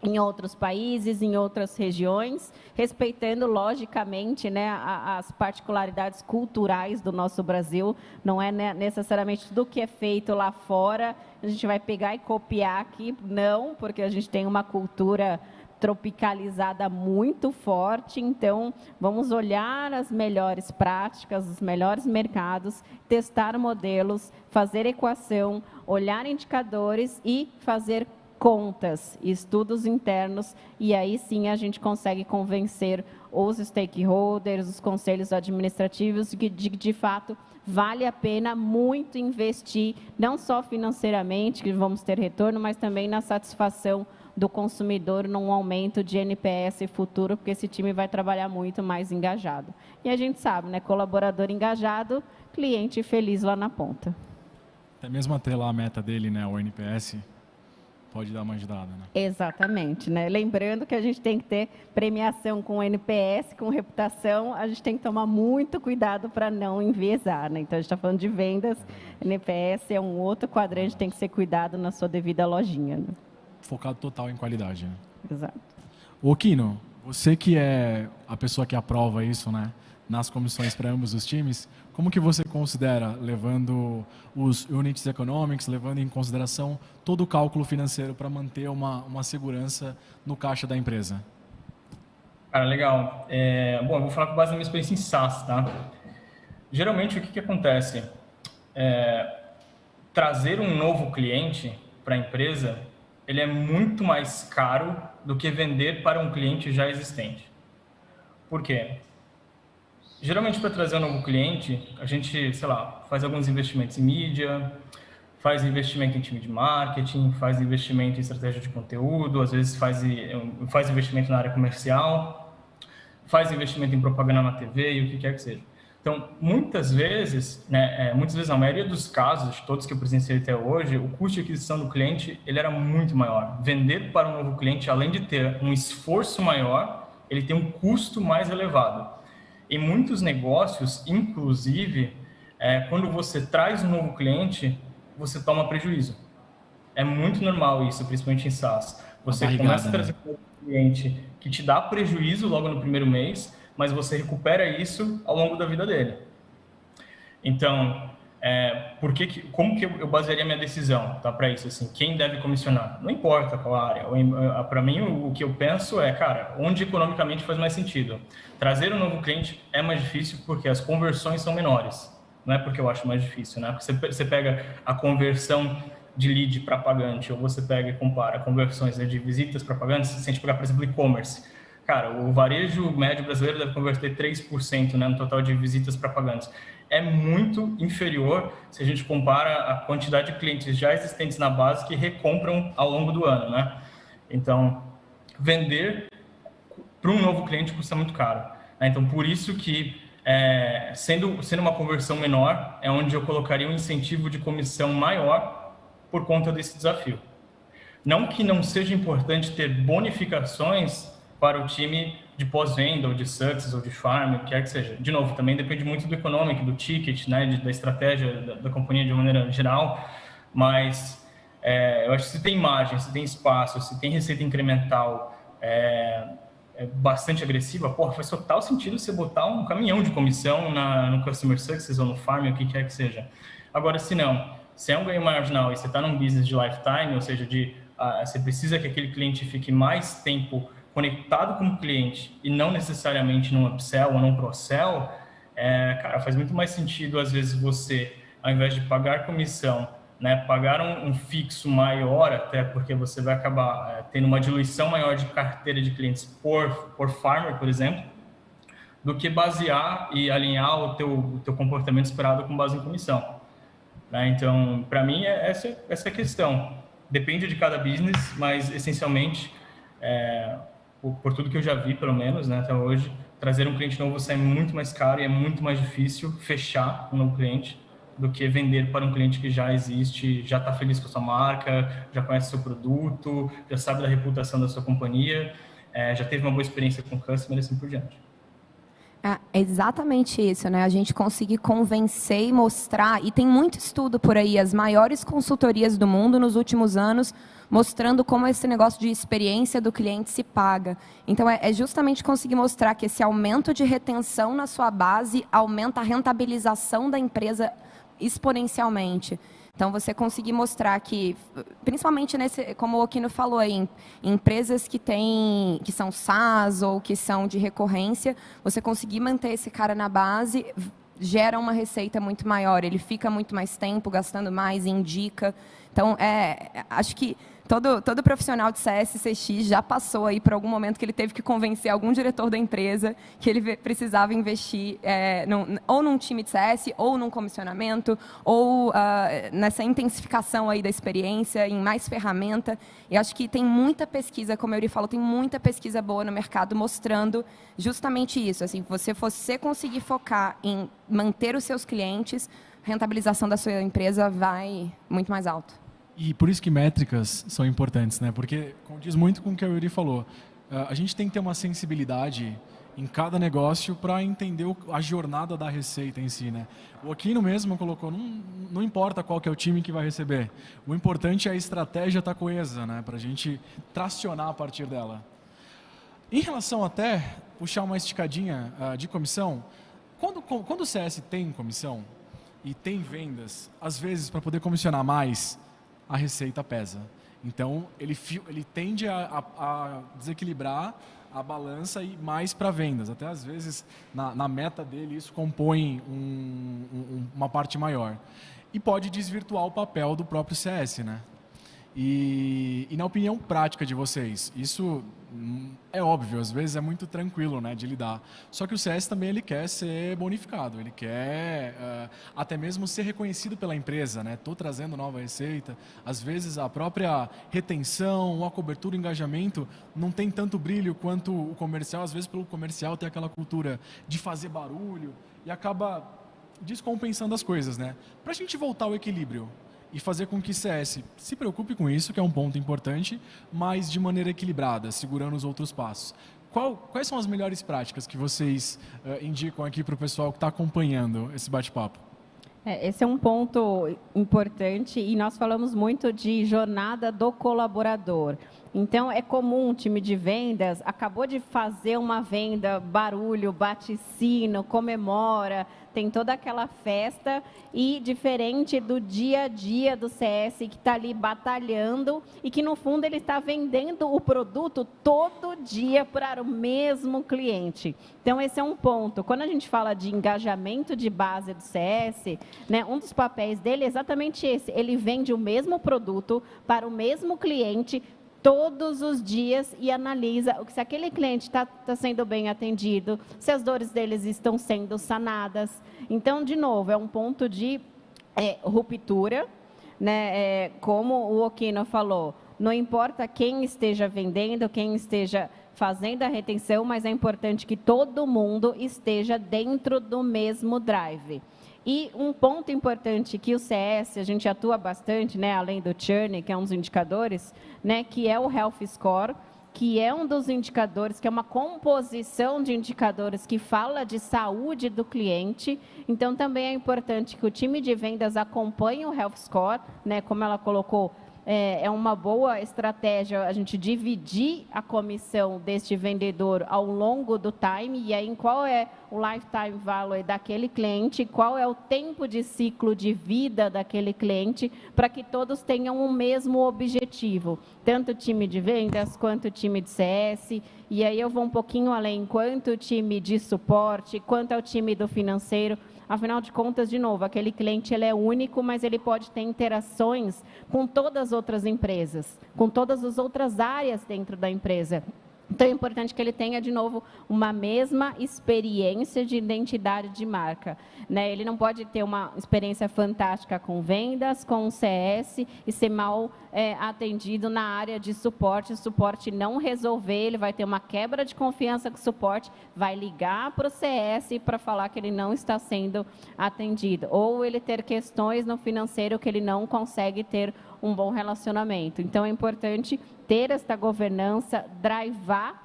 em outros países, em outras regiões, respeitando, logicamente, né, as particularidades culturais do nosso Brasil. Não é necessariamente tudo que é feito lá fora, a gente vai pegar e copiar aqui, não, porque a gente tem uma cultura tropicalizada muito forte. Então, vamos olhar as melhores práticas, os melhores mercados, testar modelos, fazer equação, olhar indicadores e fazer contas, estudos internos, e aí sim a gente consegue convencer os stakeholders, os conselhos administrativos, que de fato vale a pena muito investir, não só financeiramente, que vamos ter retorno, mas também na satisfação do consumidor, num aumento de NPS futuro, porque esse time vai trabalhar muito mais engajado. E a gente sabe, né, colaborador engajado, cliente feliz lá na ponta. Até mesmo atrelar a meta dele, né, o NPS, pode dar uma ajudada, né? Exatamente, né? Lembrando que a gente tem que ter premiação com NPS, com reputação, a gente tem que tomar muito cuidado para não enviesar, né? Então, a gente está falando de vendas, NPS é um outro quadrante, tem que ser cuidado na sua devida lojinha, né? Focado total em qualidade, né? Exato. Ô, Kino, você que é a pessoa que aprova isso, né, nas comissões para ambos os times, como que você considera, levando os units economics, levando em consideração todo o cálculo financeiro para manter uma segurança no caixa da empresa? Cara, legal. Bom, eu vou falar com base na minha experiência em SaaS, tá? Geralmente, o que acontece? Trazer um novo cliente para a empresa, ele é muito mais caro do que vender para um cliente já existente. Por quê? Geralmente, para trazer um novo cliente, a gente, sei lá, faz alguns investimentos em mídia, faz investimento em time de marketing, faz investimento em estratégia de conteúdo, às vezes faz investimento na área comercial, faz investimento em propaganda na TV e o que quer que seja. Então, muitas vezes, na maioria dos casos, todos que eu presenciei até hoje, o custo de aquisição do cliente ele era muito maior. Vender para um novo cliente, além de ter um esforço maior, ele tem um custo mais elevado. Em muitos negócios, inclusive, quando você traz um novo cliente, você toma prejuízo. É muito normal isso, principalmente em SaaS. Você começa a trazer um novo cliente que te dá prejuízo logo no primeiro mês, mas você recupera isso ao longo da vida dele. Então, como que eu basearia minha decisão, tá, para isso? Assim, quem deve comissionar? Não importa qual área. Para mim, o que eu penso é, cara, onde economicamente faz mais sentido. Trazer um novo cliente é mais difícil porque as conversões são menores. Não é porque eu acho mais difícil, né? Porque você pega a conversão de lead para pagante, ou você pega e compara conversões de visitas para pagantes, se a gente pegar, por exemplo, e-commerce. Cara, o varejo médio brasileiro deve converter 3%, né, no total de visitas para pagantes. É muito inferior se a gente compara a quantidade de clientes já existentes na base que recompram ao longo do ano, né? Então, vender para um novo cliente custa muito caro, né? Então, por isso que, sendo uma conversão menor, é onde eu colocaria um incentivo de comissão maior por conta desse desafio. Não que não seja importante ter bonificações para o time de pós-venda, ou de success, ou de farm, o que quer que seja. De novo, também depende muito do econômico, do ticket, né, da estratégia da companhia de maneira geral, mas eu acho que se tem margem, se tem espaço, se tem receita incremental é bastante agressiva, porra, faz total sentido você botar um caminhão de comissão no Customer Success ou no Farm, o que quer que seja. Agora, se não, se é um ganho marginal e você está num business de lifetime, ou seja, você precisa que aquele cliente fique mais tempo conectado com o cliente e não necessariamente num upsell ou num cross-sell, cara, faz muito mais sentido, às vezes, você, ao invés de pagar comissão, né, pagar um fixo maior, até porque você vai acabar tendo uma diluição maior de carteira de clientes por farmer, por exemplo, do que basear e alinhar o teu comportamento esperado com base em comissão. Né? Então, para mim, essa é a questão. Depende de cada business, mas, essencialmente, por tudo que eu já vi, pelo menos, né, até hoje, trazer um cliente novo sai muito mais caro e é muito mais difícil fechar um novo cliente do que vender para um cliente que já existe, já está feliz com a sua marca, já conhece o seu produto, já sabe da reputação da sua companhia, já teve uma boa experiência com o customer e assim por diante. É exatamente isso, né? A gente conseguir convencer e mostrar, e tem muito estudo por aí, as maiores consultorias do mundo nos últimos anos, mostrando como esse negócio de experiência do cliente se paga. Então, é justamente conseguir mostrar que esse aumento de retenção na sua base aumenta a rentabilização da empresa exponencialmente. Então, você conseguir mostrar que, principalmente como o Okino falou aí, em empresas que são SaaS ou que são de recorrência, você conseguir manter esse cara na base gera uma receita muito maior. Ele fica muito mais tempo, gastando mais, indica. Então, acho que todo profissional de CS, CX já passou aí por algum momento que ele teve que convencer algum diretor da empresa que ele precisava investir ou num time de CS, ou num comissionamento, ou nessa intensificação aí da experiência, em mais ferramenta. E acho que tem muita pesquisa, como a Yuri falou, tem muita pesquisa boa no mercado mostrando justamente isso. Assim, você conseguir focar em manter os seus clientes, a rentabilização da sua empresa vai muito mais alto. E por isso que métricas são importantes, né? Porque condiz muito com o que a Yuri falou. A gente tem que ter uma sensibilidade em cada negócio para entender a jornada da receita em si, né? O Okino mesmo colocou, não importa qual que é o time que vai receber. O importante é a estratégia estar coesa, né? Para a gente tracionar a partir dela. Em relação até puxar uma esticadinha de comissão, quando o CS tem comissão e tem vendas, às vezes para poder comissionar mais, a receita pesa. Então, ele tende a desequilibrar a balança e mais para vendas. Até às vezes, na meta dele, isso compõe uma parte maior. E pode desvirtuar o papel do próprio CS, né? E na opinião prática de vocês, isso é óbvio, às vezes é muito tranquilo, né, de lidar. Só que o CS também ele quer ser bonificado, ele quer até mesmo ser reconhecido pela empresa, né? Estou trazendo nova receita. Às vezes a própria retenção, a cobertura, o engajamento não tem tanto brilho quanto o comercial. Às vezes pelo comercial tem aquela cultura de fazer barulho e acaba descompensando as coisas, né? Para a gente voltar ao equilíbrio e fazer com que CS se preocupe com isso, que é um ponto importante, mas de maneira equilibrada, segurando os outros passos. Quais são as melhores práticas que vocês indicam aqui para o pessoal que está acompanhando esse bate-papo? Esse é um ponto importante e nós falamos muito de jornada do colaborador. Então, é comum um time de vendas, acabou de fazer uma venda, barulho, bate sino, comemora, tem toda aquela festa e diferente do dia a dia do CS que está ali batalhando e que, no fundo, ele está vendendo o produto todo dia para o mesmo cliente. Então, esse é um ponto. Quando a gente fala de engajamento de base do CS, né, um dos papéis dele é exatamente esse. Ele vende o mesmo produto para o mesmo cliente todos os dias e analisa se aquele cliente está sendo bem atendido, se as dores deles estão sendo sanadas. Então, de novo, é um ponto de ruptura, né? Como o Okino falou, não importa quem esteja vendendo, quem esteja fazendo a retenção, mas é importante que todo mundo esteja dentro do mesmo drive. E um ponto importante que o CS, a gente atua bastante, né, além do churn, que é um dos indicadores, né, que é o Health Score, que é um dos indicadores, que é uma composição de indicadores que fala de saúde do cliente. Então, também é importante que o time de vendas acompanhe o Health Score, né, como ela colocou, é uma boa estratégia a gente dividir a comissão deste vendedor ao longo do time, e aí qual é o lifetime value daquele cliente, qual é o tempo de ciclo de vida daquele cliente, para que todos tenham o mesmo objetivo, tanto o time de vendas quanto o time de CS, e aí eu vou um pouquinho além, quanto o time de suporte, quanto é o time do financeiro. Afinal de contas, de novo, aquele cliente ele é único, mas ele pode ter interações com todas as outras empresas, com todas as outras áreas dentro da empresa. Então, é importante que ele tenha, de novo, uma mesma experiência de identidade de marca, né? Ele não pode ter uma experiência fantástica com vendas, com CS e ser mal atendido na área de suporte. O suporte não resolver, ele vai ter uma quebra de confiança com o suporte, vai ligar para o CS para falar que ele não está sendo atendido. Ou ele ter questões no financeiro que ele não consegue ter um bom relacionamento. Então, é importante ter esta governança, drivar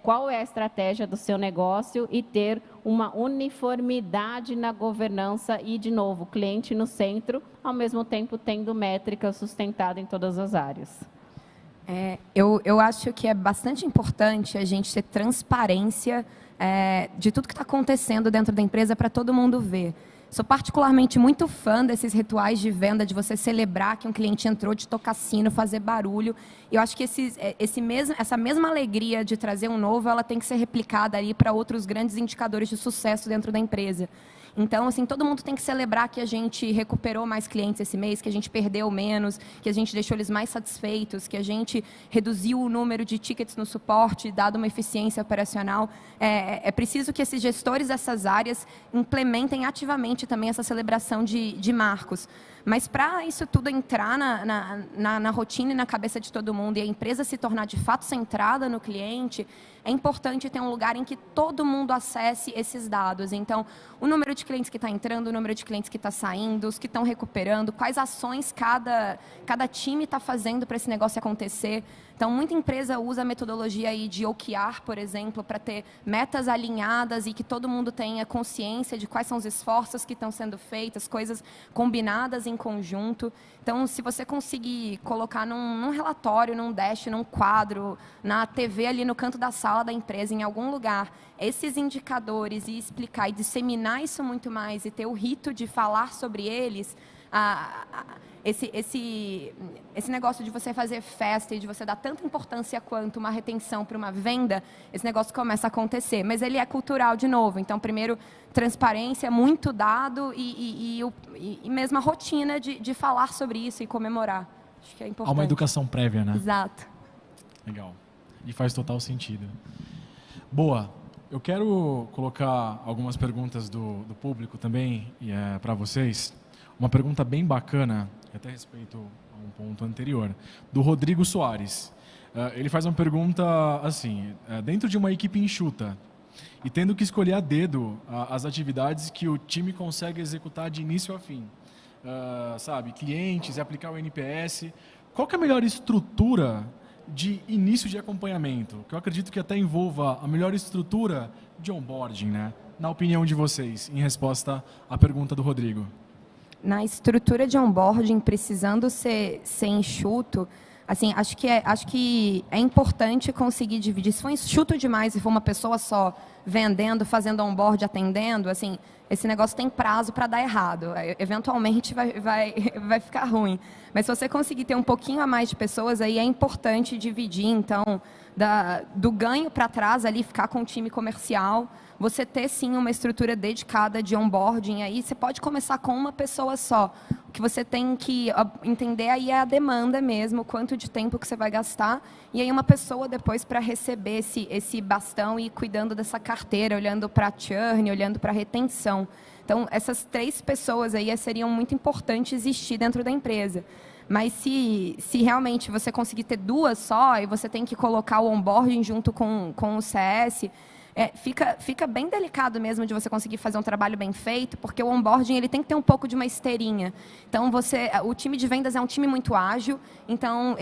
qual é a estratégia do seu negócio e ter uma uniformidade na governança e, de novo, o cliente no centro, ao mesmo tempo tendo métricas sustentadas em todas as áreas. Eu acho que é bastante importante a gente ter transparência de tudo que está acontecendo dentro da empresa para todo mundo ver. Sou particularmente muito fã desses rituais de venda, de você celebrar que um cliente entrou, de tocar sino, fazer barulho. Eu acho que essa mesma alegria de trazer um novo, ela tem que ser replicada aí para outros grandes indicadores de sucesso dentro da empresa. Então, assim, todo mundo tem que celebrar que a gente recuperou mais clientes esse mês, que a gente perdeu menos, que a gente deixou eles mais satisfeitos, que a gente reduziu o número de tickets no suporte, dado uma eficiência operacional. É preciso que esses gestores dessas áreas implementem ativamente também essa celebração de marcos. Mas para isso tudo entrar na rotina e na cabeça de todo mundo e a empresa se tornar de fato centrada no cliente, é importante ter um lugar em que todo mundo acesse esses dados. Então, o número de clientes que está entrando, o número de clientes que está saindo, os que estão recuperando, quais ações cada time está fazendo para esse negócio acontecer. Então, muita empresa usa a metodologia aí de OKR, por exemplo, para ter metas alinhadas e que todo mundo tenha consciência de quais são os esforços que estão sendo feitos, coisas combinadas em conjunto. Então, se você conseguir colocar num relatório, num dash, num quadro, na TV ali no canto da sala da empresa, em algum lugar, esses indicadores e explicar e disseminar isso muito mais e ter o rito de falar sobre eles, esse negócio de você fazer festa e de você dar tanta importância quanto uma retenção para uma venda, esse negócio começa a acontecer. Mas ele é cultural de novo. Então, primeiro, transparência, muito dado e mesmo a rotina de falar sobre isso e comemorar. Acho que é importante. Há uma educação prévia, né? Exato. Legal. E faz total sentido. Boa. Eu quero colocar algumas perguntas do público também para vocês. Uma pergunta bem bacana, até respeito a um ponto anterior, do Rodrigo Soares. Ele faz uma pergunta assim: dentro de uma equipe enxuta e tendo que escolher a dedo as atividades que o time consegue executar de início a fim, sabe, clientes e aplicar o NPS, qual que é a melhor estrutura de início de acompanhamento? Que eu acredito que até envolva a melhor estrutura de onboarding, né? Na opinião de vocês, em resposta à pergunta do Rodrigo. Na estrutura de onboarding, precisando ser enxuto, assim, acho que é importante conseguir dividir. Se for enxuto demais e for uma pessoa só vendendo, fazendo onboard, atendendo, assim, esse negócio tem prazo para dar errado. Eventualmente vai ficar ruim. Mas se você conseguir ter um pouquinho a mais de pessoas, aí é importante dividir, então, do ganho para trás ali, ficar com o time comercial, você ter sim uma estrutura dedicada de onboarding, aí você pode começar com uma pessoa só. O que você tem que entender aí é a demanda mesmo, quanto de tempo que você vai gastar, e aí uma pessoa depois para receber esse bastão e ir cuidando dessa carteira, olhando para a churn, olhando para a retenção. Então, essas 3 pessoas aí seriam muito importantes existir dentro da empresa. Mas se realmente você conseguir ter 2 só, e você tem que colocar o onboarding junto com o CS, fica bem delicado mesmo de você conseguir fazer um trabalho bem feito, porque o onboarding ele tem que ter um pouco de uma esteirinha. Então, o time de vendas é um time muito ágil, então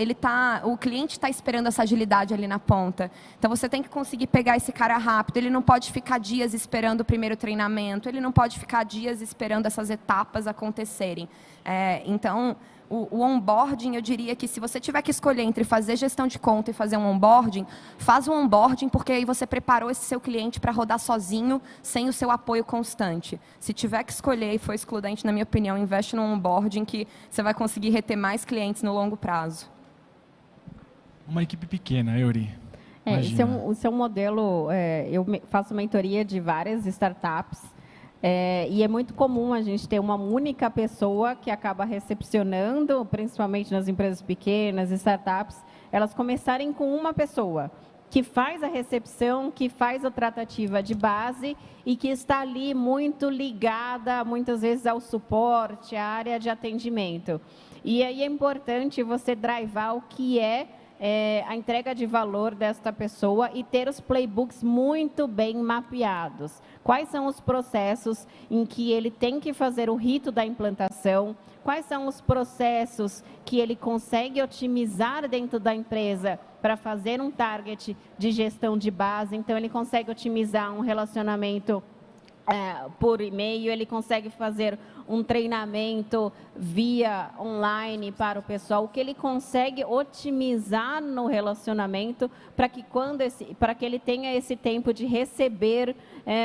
o cliente está esperando essa agilidade ali na ponta. Então, você tem que conseguir pegar esse cara rápido, ele não pode ficar dias esperando o primeiro treinamento, ele não pode ficar dias esperando essas etapas acontecerem. Então, O onboarding, eu diria que se você tiver que escolher entre fazer gestão de conta e fazer um onboarding, faz um onboarding, porque aí você preparou esse seu cliente para rodar sozinho, sem o seu apoio constante. Se tiver que escolher e for excludente, na minha opinião, investe no onboarding, que você vai conseguir reter mais clientes no longo prazo. Uma equipe pequena, Euri. Esse é um modelo, eu faço mentoria de várias startups, e é muito comum a gente ter uma única pessoa que acaba recepcionando, principalmente nas empresas pequenas, startups, elas começarem com uma pessoa que faz a recepção, que faz a tratativa de base e que está ali muito ligada, muitas vezes, ao suporte, à área de atendimento. E aí é importante você drivar o que é a entrega de valor desta pessoa e ter os playbooks muito bem mapeados. Quais são os processos em que ele tem que fazer o rito da implantação? Quais são os processos que ele consegue otimizar dentro da empresa para fazer um target de gestão de base? Então, ele consegue otimizar um relacionamento por e-mail, ele consegue fazer um treinamento via online para o pessoal, o que ele consegue otimizar no relacionamento para que ele tenha esse tempo de receber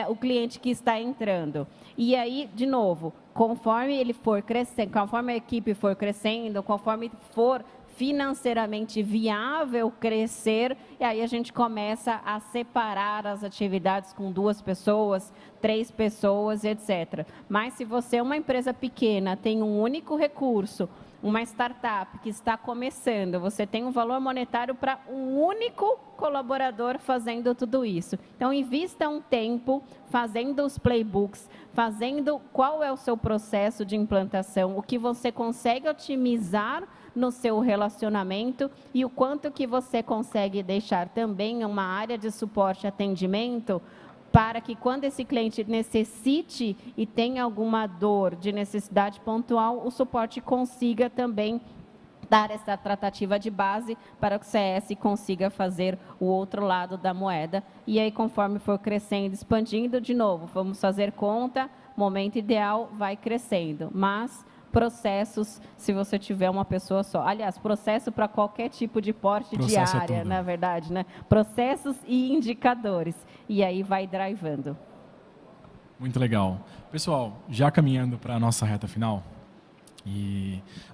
o cliente que está entrando. E aí, de novo, conforme ele for crescendo, conforme a equipe for crescendo, conforme for financeiramente viável crescer, e aí a gente começa a separar as atividades com 2 pessoas, 3 pessoas, etc. Mas se você é uma empresa pequena, tem um único recurso, uma startup que está começando, você tem um valor monetário para um único colaborador fazendo tudo isso. Então, invista um tempo fazendo os playbooks, fazendo qual é o seu processo de implantação, o que você consegue otimizar no seu relacionamento e o quanto que você consegue deixar também uma área de suporte e atendimento para que quando esse cliente necessite e tenha alguma dor de necessidade pontual, o suporte consiga também dar essa tratativa de base para que o CS consiga fazer o outro lado da moeda. E aí, conforme for crescendo, expandindo, de novo, vamos fazer conta, momento ideal, vai crescendo. Mas processos, se você tiver uma pessoa só. Aliás, processo para qualquer tipo de porte de área, na verdade, né? Processos e indicadores. E aí vai drivando. Muito legal. Pessoal, já caminhando para a nossa reta final,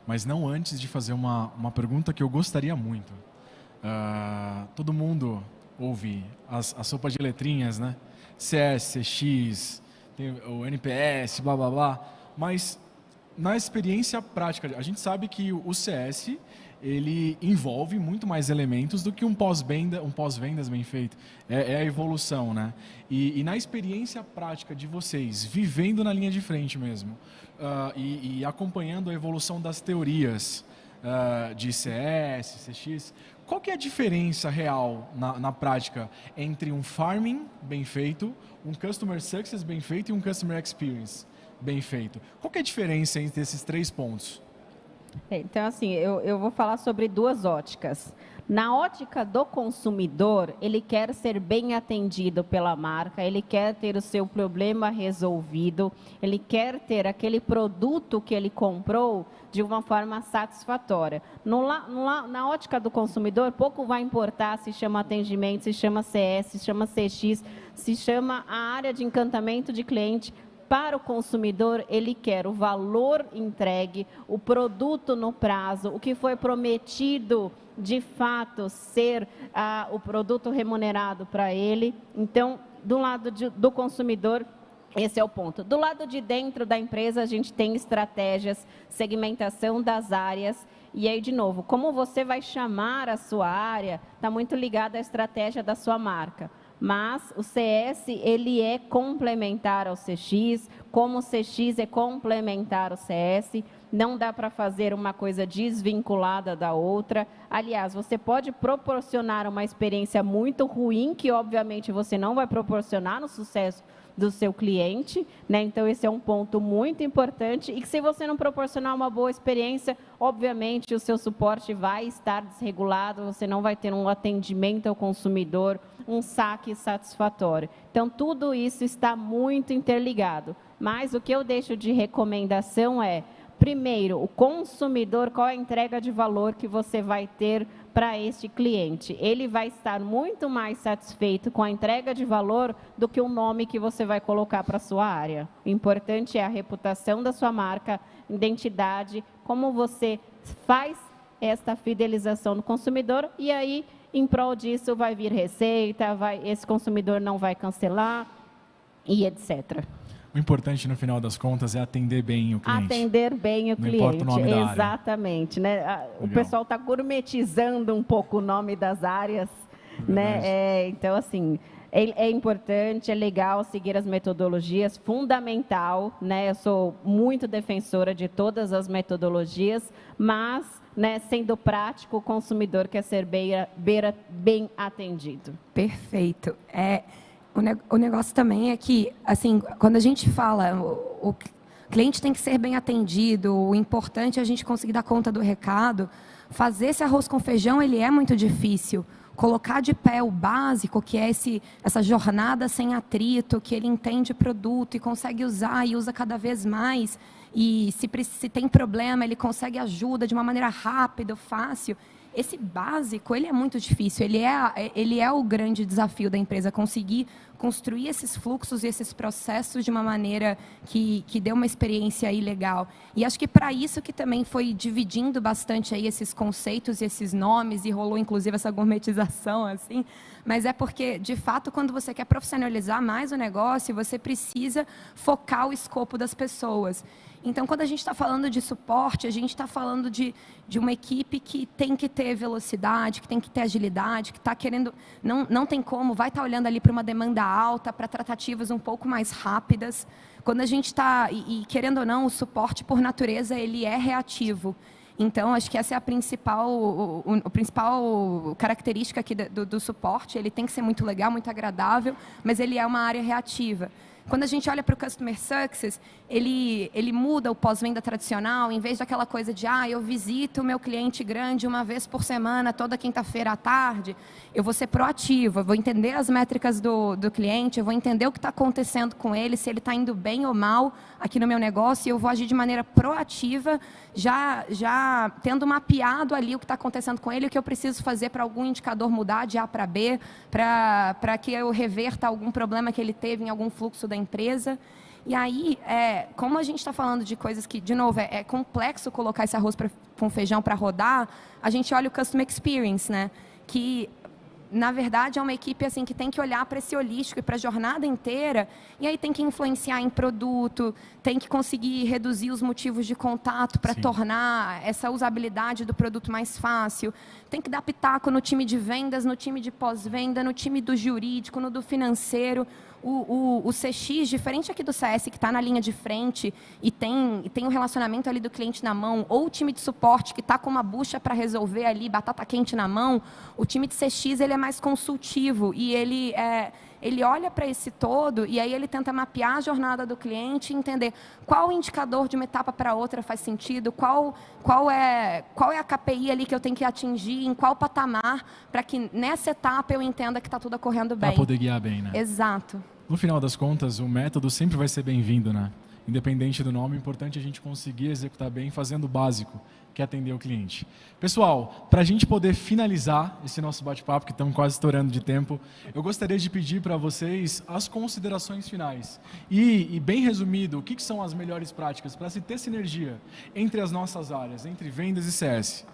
mas não antes de fazer uma pergunta que eu gostaria muito. Todo mundo ouve a sopa de letrinhas, né? CS, CX, tem o NPS, blá, blá, blá. Mas na experiência prática, a gente sabe que o CS ele envolve muito mais elementos do que um pós-vendas bem feito. É a evolução, né? E na experiência prática de vocês, vivendo na linha de frente mesmo, e acompanhando a evolução das teorias de CS, CX, qual que é a diferença real na prática entre um farming bem feito, um Customer Success bem feito e um Customer Experience bem feito? Qual que é a diferença entre esses 3 pontos? Então, assim, eu vou falar sobre 2 óticas. Na ótica do consumidor, ele quer ser bem atendido pela marca, ele quer ter o seu problema resolvido, ele quer ter aquele produto que ele comprou de uma forma satisfatória. Na ótica do consumidor, pouco vai importar se chama atendimento, se chama CS, se chama CX, se chama a área de encantamento de cliente. Para o consumidor, ele quer o valor entregue, o produto no prazo, o que foi prometido de fato ser o produto remunerado para ele. Então, do lado do consumidor, esse é o ponto. Do lado de dentro da empresa, a gente tem estratégias, segmentação das áreas. E aí, de novo, como você vai chamar a sua área, está muito ligado à estratégia da sua marca. Mas o CS, ele é complementar ao CX, como o CX é complementar ao CS, não dá para fazer uma coisa desvinculada da outra. Aliás, você pode proporcionar uma experiência muito ruim, que obviamente você não vai proporcionar no sucesso do seu cliente, né? Então, esse é um ponto muito importante e que se você não proporcionar uma boa experiência, obviamente o seu suporte vai estar desregulado, você não vai ter um atendimento ao consumidor, um saque satisfatório. Então, tudo isso está muito interligado. Mas o que eu deixo de recomendação é, primeiro, o consumidor, qual é a entrega de valor que você vai ter para este cliente? Ele vai estar muito mais satisfeito com a entrega de valor do que o nome que você vai colocar para a sua área. O importante é a reputação da sua marca, identidade, como você faz esta fidelização do consumidor, e aí, em prol disso, vai vir receita, esse consumidor não vai cancelar, e etc. O importante, no final das contas, é atender bem o cliente. Atender bem o cliente, importa o nome da área. Exatamente. Né? O pessoal está gourmetizando um pouco o nome das áreas. Né? Então, assim, é importante, é legal seguir as metodologias, fundamental. Né? Eu sou muito defensora de todas as metodologias, mas, né, sendo prático, o consumidor quer ser bem atendido. Perfeito. O negócio também é que, assim, quando a gente fala, o cliente tem que ser bem atendido, o importante é a gente conseguir dar conta do recado. Fazer esse arroz com feijão, ele é muito difícil. Colocar de pé o básico, que é essa jornada sem atrito, que ele entende o produto e consegue usar e usa cada vez mais. E se tem problema, ele consegue ajuda de uma maneira rápida, fácil. Esse básico, ele é muito difícil, ele é o grande desafio da empresa, conseguir construir esses fluxos e esses processos de uma maneira que dê uma experiência aí legal. E acho que para isso que também foi dividindo bastante aí esses conceitos e esses nomes, e rolou inclusive essa gourmetização, assim, mas é porque, de fato, quando você quer profissionalizar mais o negócio, você precisa focar o escopo das pessoas. Então, quando a gente está falando de suporte, a gente está falando de uma equipe que tem que ter velocidade, que tem que ter agilidade, que está querendo... Não tem como, vai estar olhando ali para uma demanda alta, para tratativas um pouco mais rápidas. Quando a gente está... E querendo ou não, o suporte, por natureza, ele é reativo. Então, acho que essa é a principal característica aqui do suporte. Ele tem que ser muito legal, muito agradável, mas ele é uma área reativa. Quando a gente olha para o Customer Success, ele muda o pós-venda tradicional, em vez daquela coisa de, eu visito o meu cliente grande uma vez por semana, toda quinta-feira à tarde, eu vou ser proativa, eu vou entender as métricas do cliente, eu vou entender o que está acontecendo com ele, se ele está indo bem ou mal aqui no meu negócio, e eu vou agir de maneira proativa, já tendo mapeado ali o que está acontecendo com ele, o que eu preciso fazer para algum indicador mudar de A para B, para que eu reverta algum problema que ele teve em algum fluxo da empresa. E aí, como a gente está falando de coisas que, de novo, é complexo colocar esse arroz com feijão para rodar, a gente olha o Customer Experience, né? Que, na verdade, é uma equipe assim, que tem que olhar para esse holístico e para a jornada inteira, e aí tem que influenciar em produto, tem que conseguir reduzir os motivos de contato para tornar essa usabilidade do produto mais fácil, tem que dar pitaco no time de vendas, no time de pós-venda, no time do jurídico, no do financeiro. O CX, diferente aqui do CS, que está na linha de frente e tem o relacionamento ali do cliente na mão, ou o time de suporte, que está com uma bucha para resolver ali, batata quente na mão, o time de CX ele é mais consultivo e ele olha para esse todo e aí ele tenta mapear a jornada do cliente e entender qual indicador de uma etapa para outra faz sentido, qual é a KPI ali que eu tenho que atingir, em qual patamar, para que nessa etapa eu entenda que está tudo ocorrendo bem. Para poder guiar bem, né? Exato. No final das contas, o método sempre vai ser bem-vindo, né? Independente do nome, é importante a gente conseguir executar bem fazendo o básico, que é atender o cliente. Pessoal, para a gente poder finalizar esse nosso bate-papo, que estamos quase estourando de tempo, eu gostaria de pedir para vocês as considerações finais. E bem resumido, o que são as melhores práticas para se ter sinergia entre as nossas áreas, entre vendas e CS?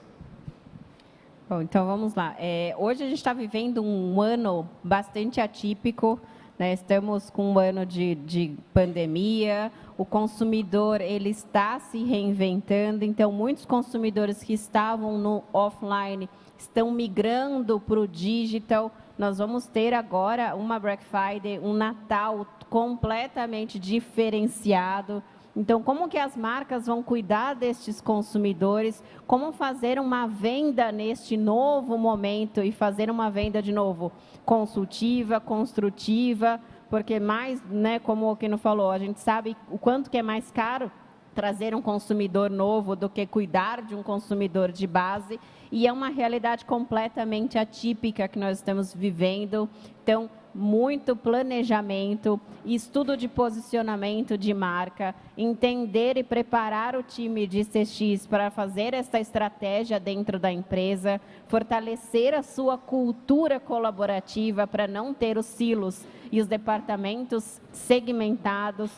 Bom, então vamos lá. Hoje a gente está vivendo um ano bastante atípico, né? Estamos com um ano de pandemia, o consumidor ele está se reinventando, então muitos consumidores que estavam no offline estão migrando para o digital. Nós vamos ter agora uma Black Friday, um Natal completamente diferenciado. Então, como que as marcas vão cuidar destes consumidores? Como fazer uma venda neste novo momento e fazer uma venda, de novo, consultiva, construtiva? Porque mais, né, como o Kino falou, a gente sabe o quanto que é mais caro trazer um consumidor novo do que cuidar de um consumidor de base. E é uma realidade completamente atípica que nós estamos vivendo. Então, muito planejamento, estudo de posicionamento de marca, entender e preparar o time de CX para fazer essa estratégia dentro da empresa, fortalecer a sua cultura colaborativa para não ter os silos e os departamentos segmentados,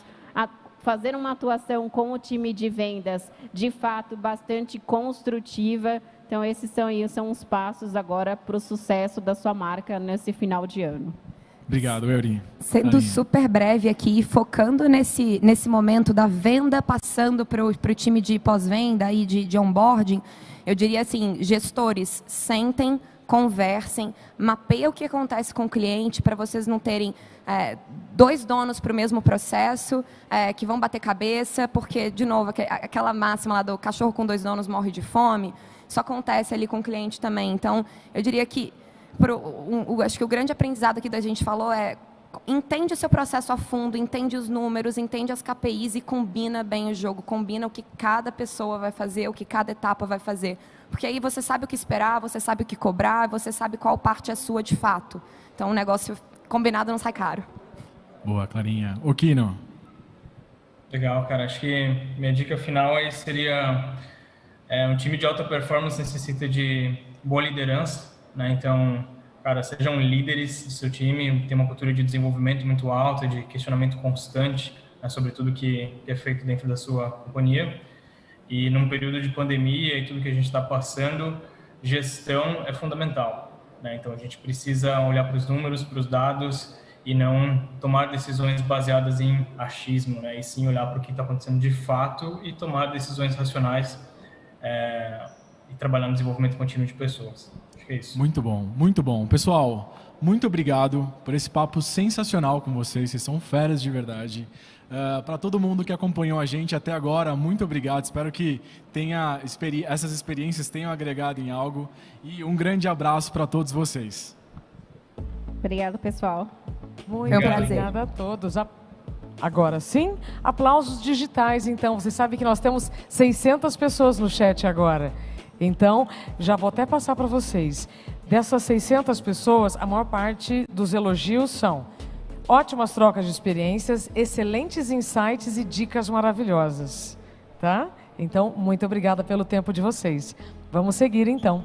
fazer uma atuação com o time de vendas, de fato, bastante construtiva. Então, esses são os passos agora para o sucesso da sua marca nesse final de ano. Obrigado, Eury. Sendo super breve aqui, focando nesse momento da venda, passando para o time de pós-venda e de onboarding, eu diria assim, gestores, sentem, conversem, mapeiem o que acontece com o cliente para vocês não terem dois donos para o mesmo processo, que vão bater cabeça, porque, de novo, aquela máxima lá do cachorro com dois donos morre de fome, isso acontece ali com o cliente também. Então, eu diria que acho que o grande aprendizado aqui da gente falou entende o seu processo a fundo, entende os números, entende as KPIs e combina bem o jogo, combina o que cada pessoa vai fazer, o que cada etapa vai fazer. Porque aí você sabe o que esperar, você sabe o que cobrar, você sabe qual parte é sua de fato. Então, um negócio combinado não sai caro. Boa, Clarinha. O Kino? Legal, cara. Acho que minha dica final aí seria um time de alta performance necessita de boa liderança, né? Então, cara, sejam líderes do seu time, tem uma cultura de desenvolvimento muito alta, de questionamento constante, né, sobre tudo que é feito dentro da sua companhia. E num período de pandemia e tudo que a gente está passando, gestão é fundamental, né? Então, a gente precisa olhar para os números, para os dados e não tomar decisões baseadas em achismo, né? E sim olhar para o que está acontecendo de fato e tomar decisões racionais e trabalhar no desenvolvimento contínuo de pessoas. Acho que é isso. Muito bom, muito bom. Pessoal, muito obrigado por esse papo sensacional com vocês. Vocês são feras de verdade. Para todo mundo que acompanhou a gente até agora, muito obrigado. Espero que essas experiências tenham agregado em algo. E um grande abraço para todos vocês. Obrigado, pessoal. Muito obrigada a todos. Agora sim, aplausos digitais, então. Você sabe que nós temos 600 pessoas no chat agora. Então, já vou até passar para vocês. Dessas 600 pessoas, a maior parte dos elogios são ótimas trocas de experiências, excelentes insights e dicas maravilhosas. Tá? Então, muito obrigada pelo tempo de vocês. Vamos seguir, então.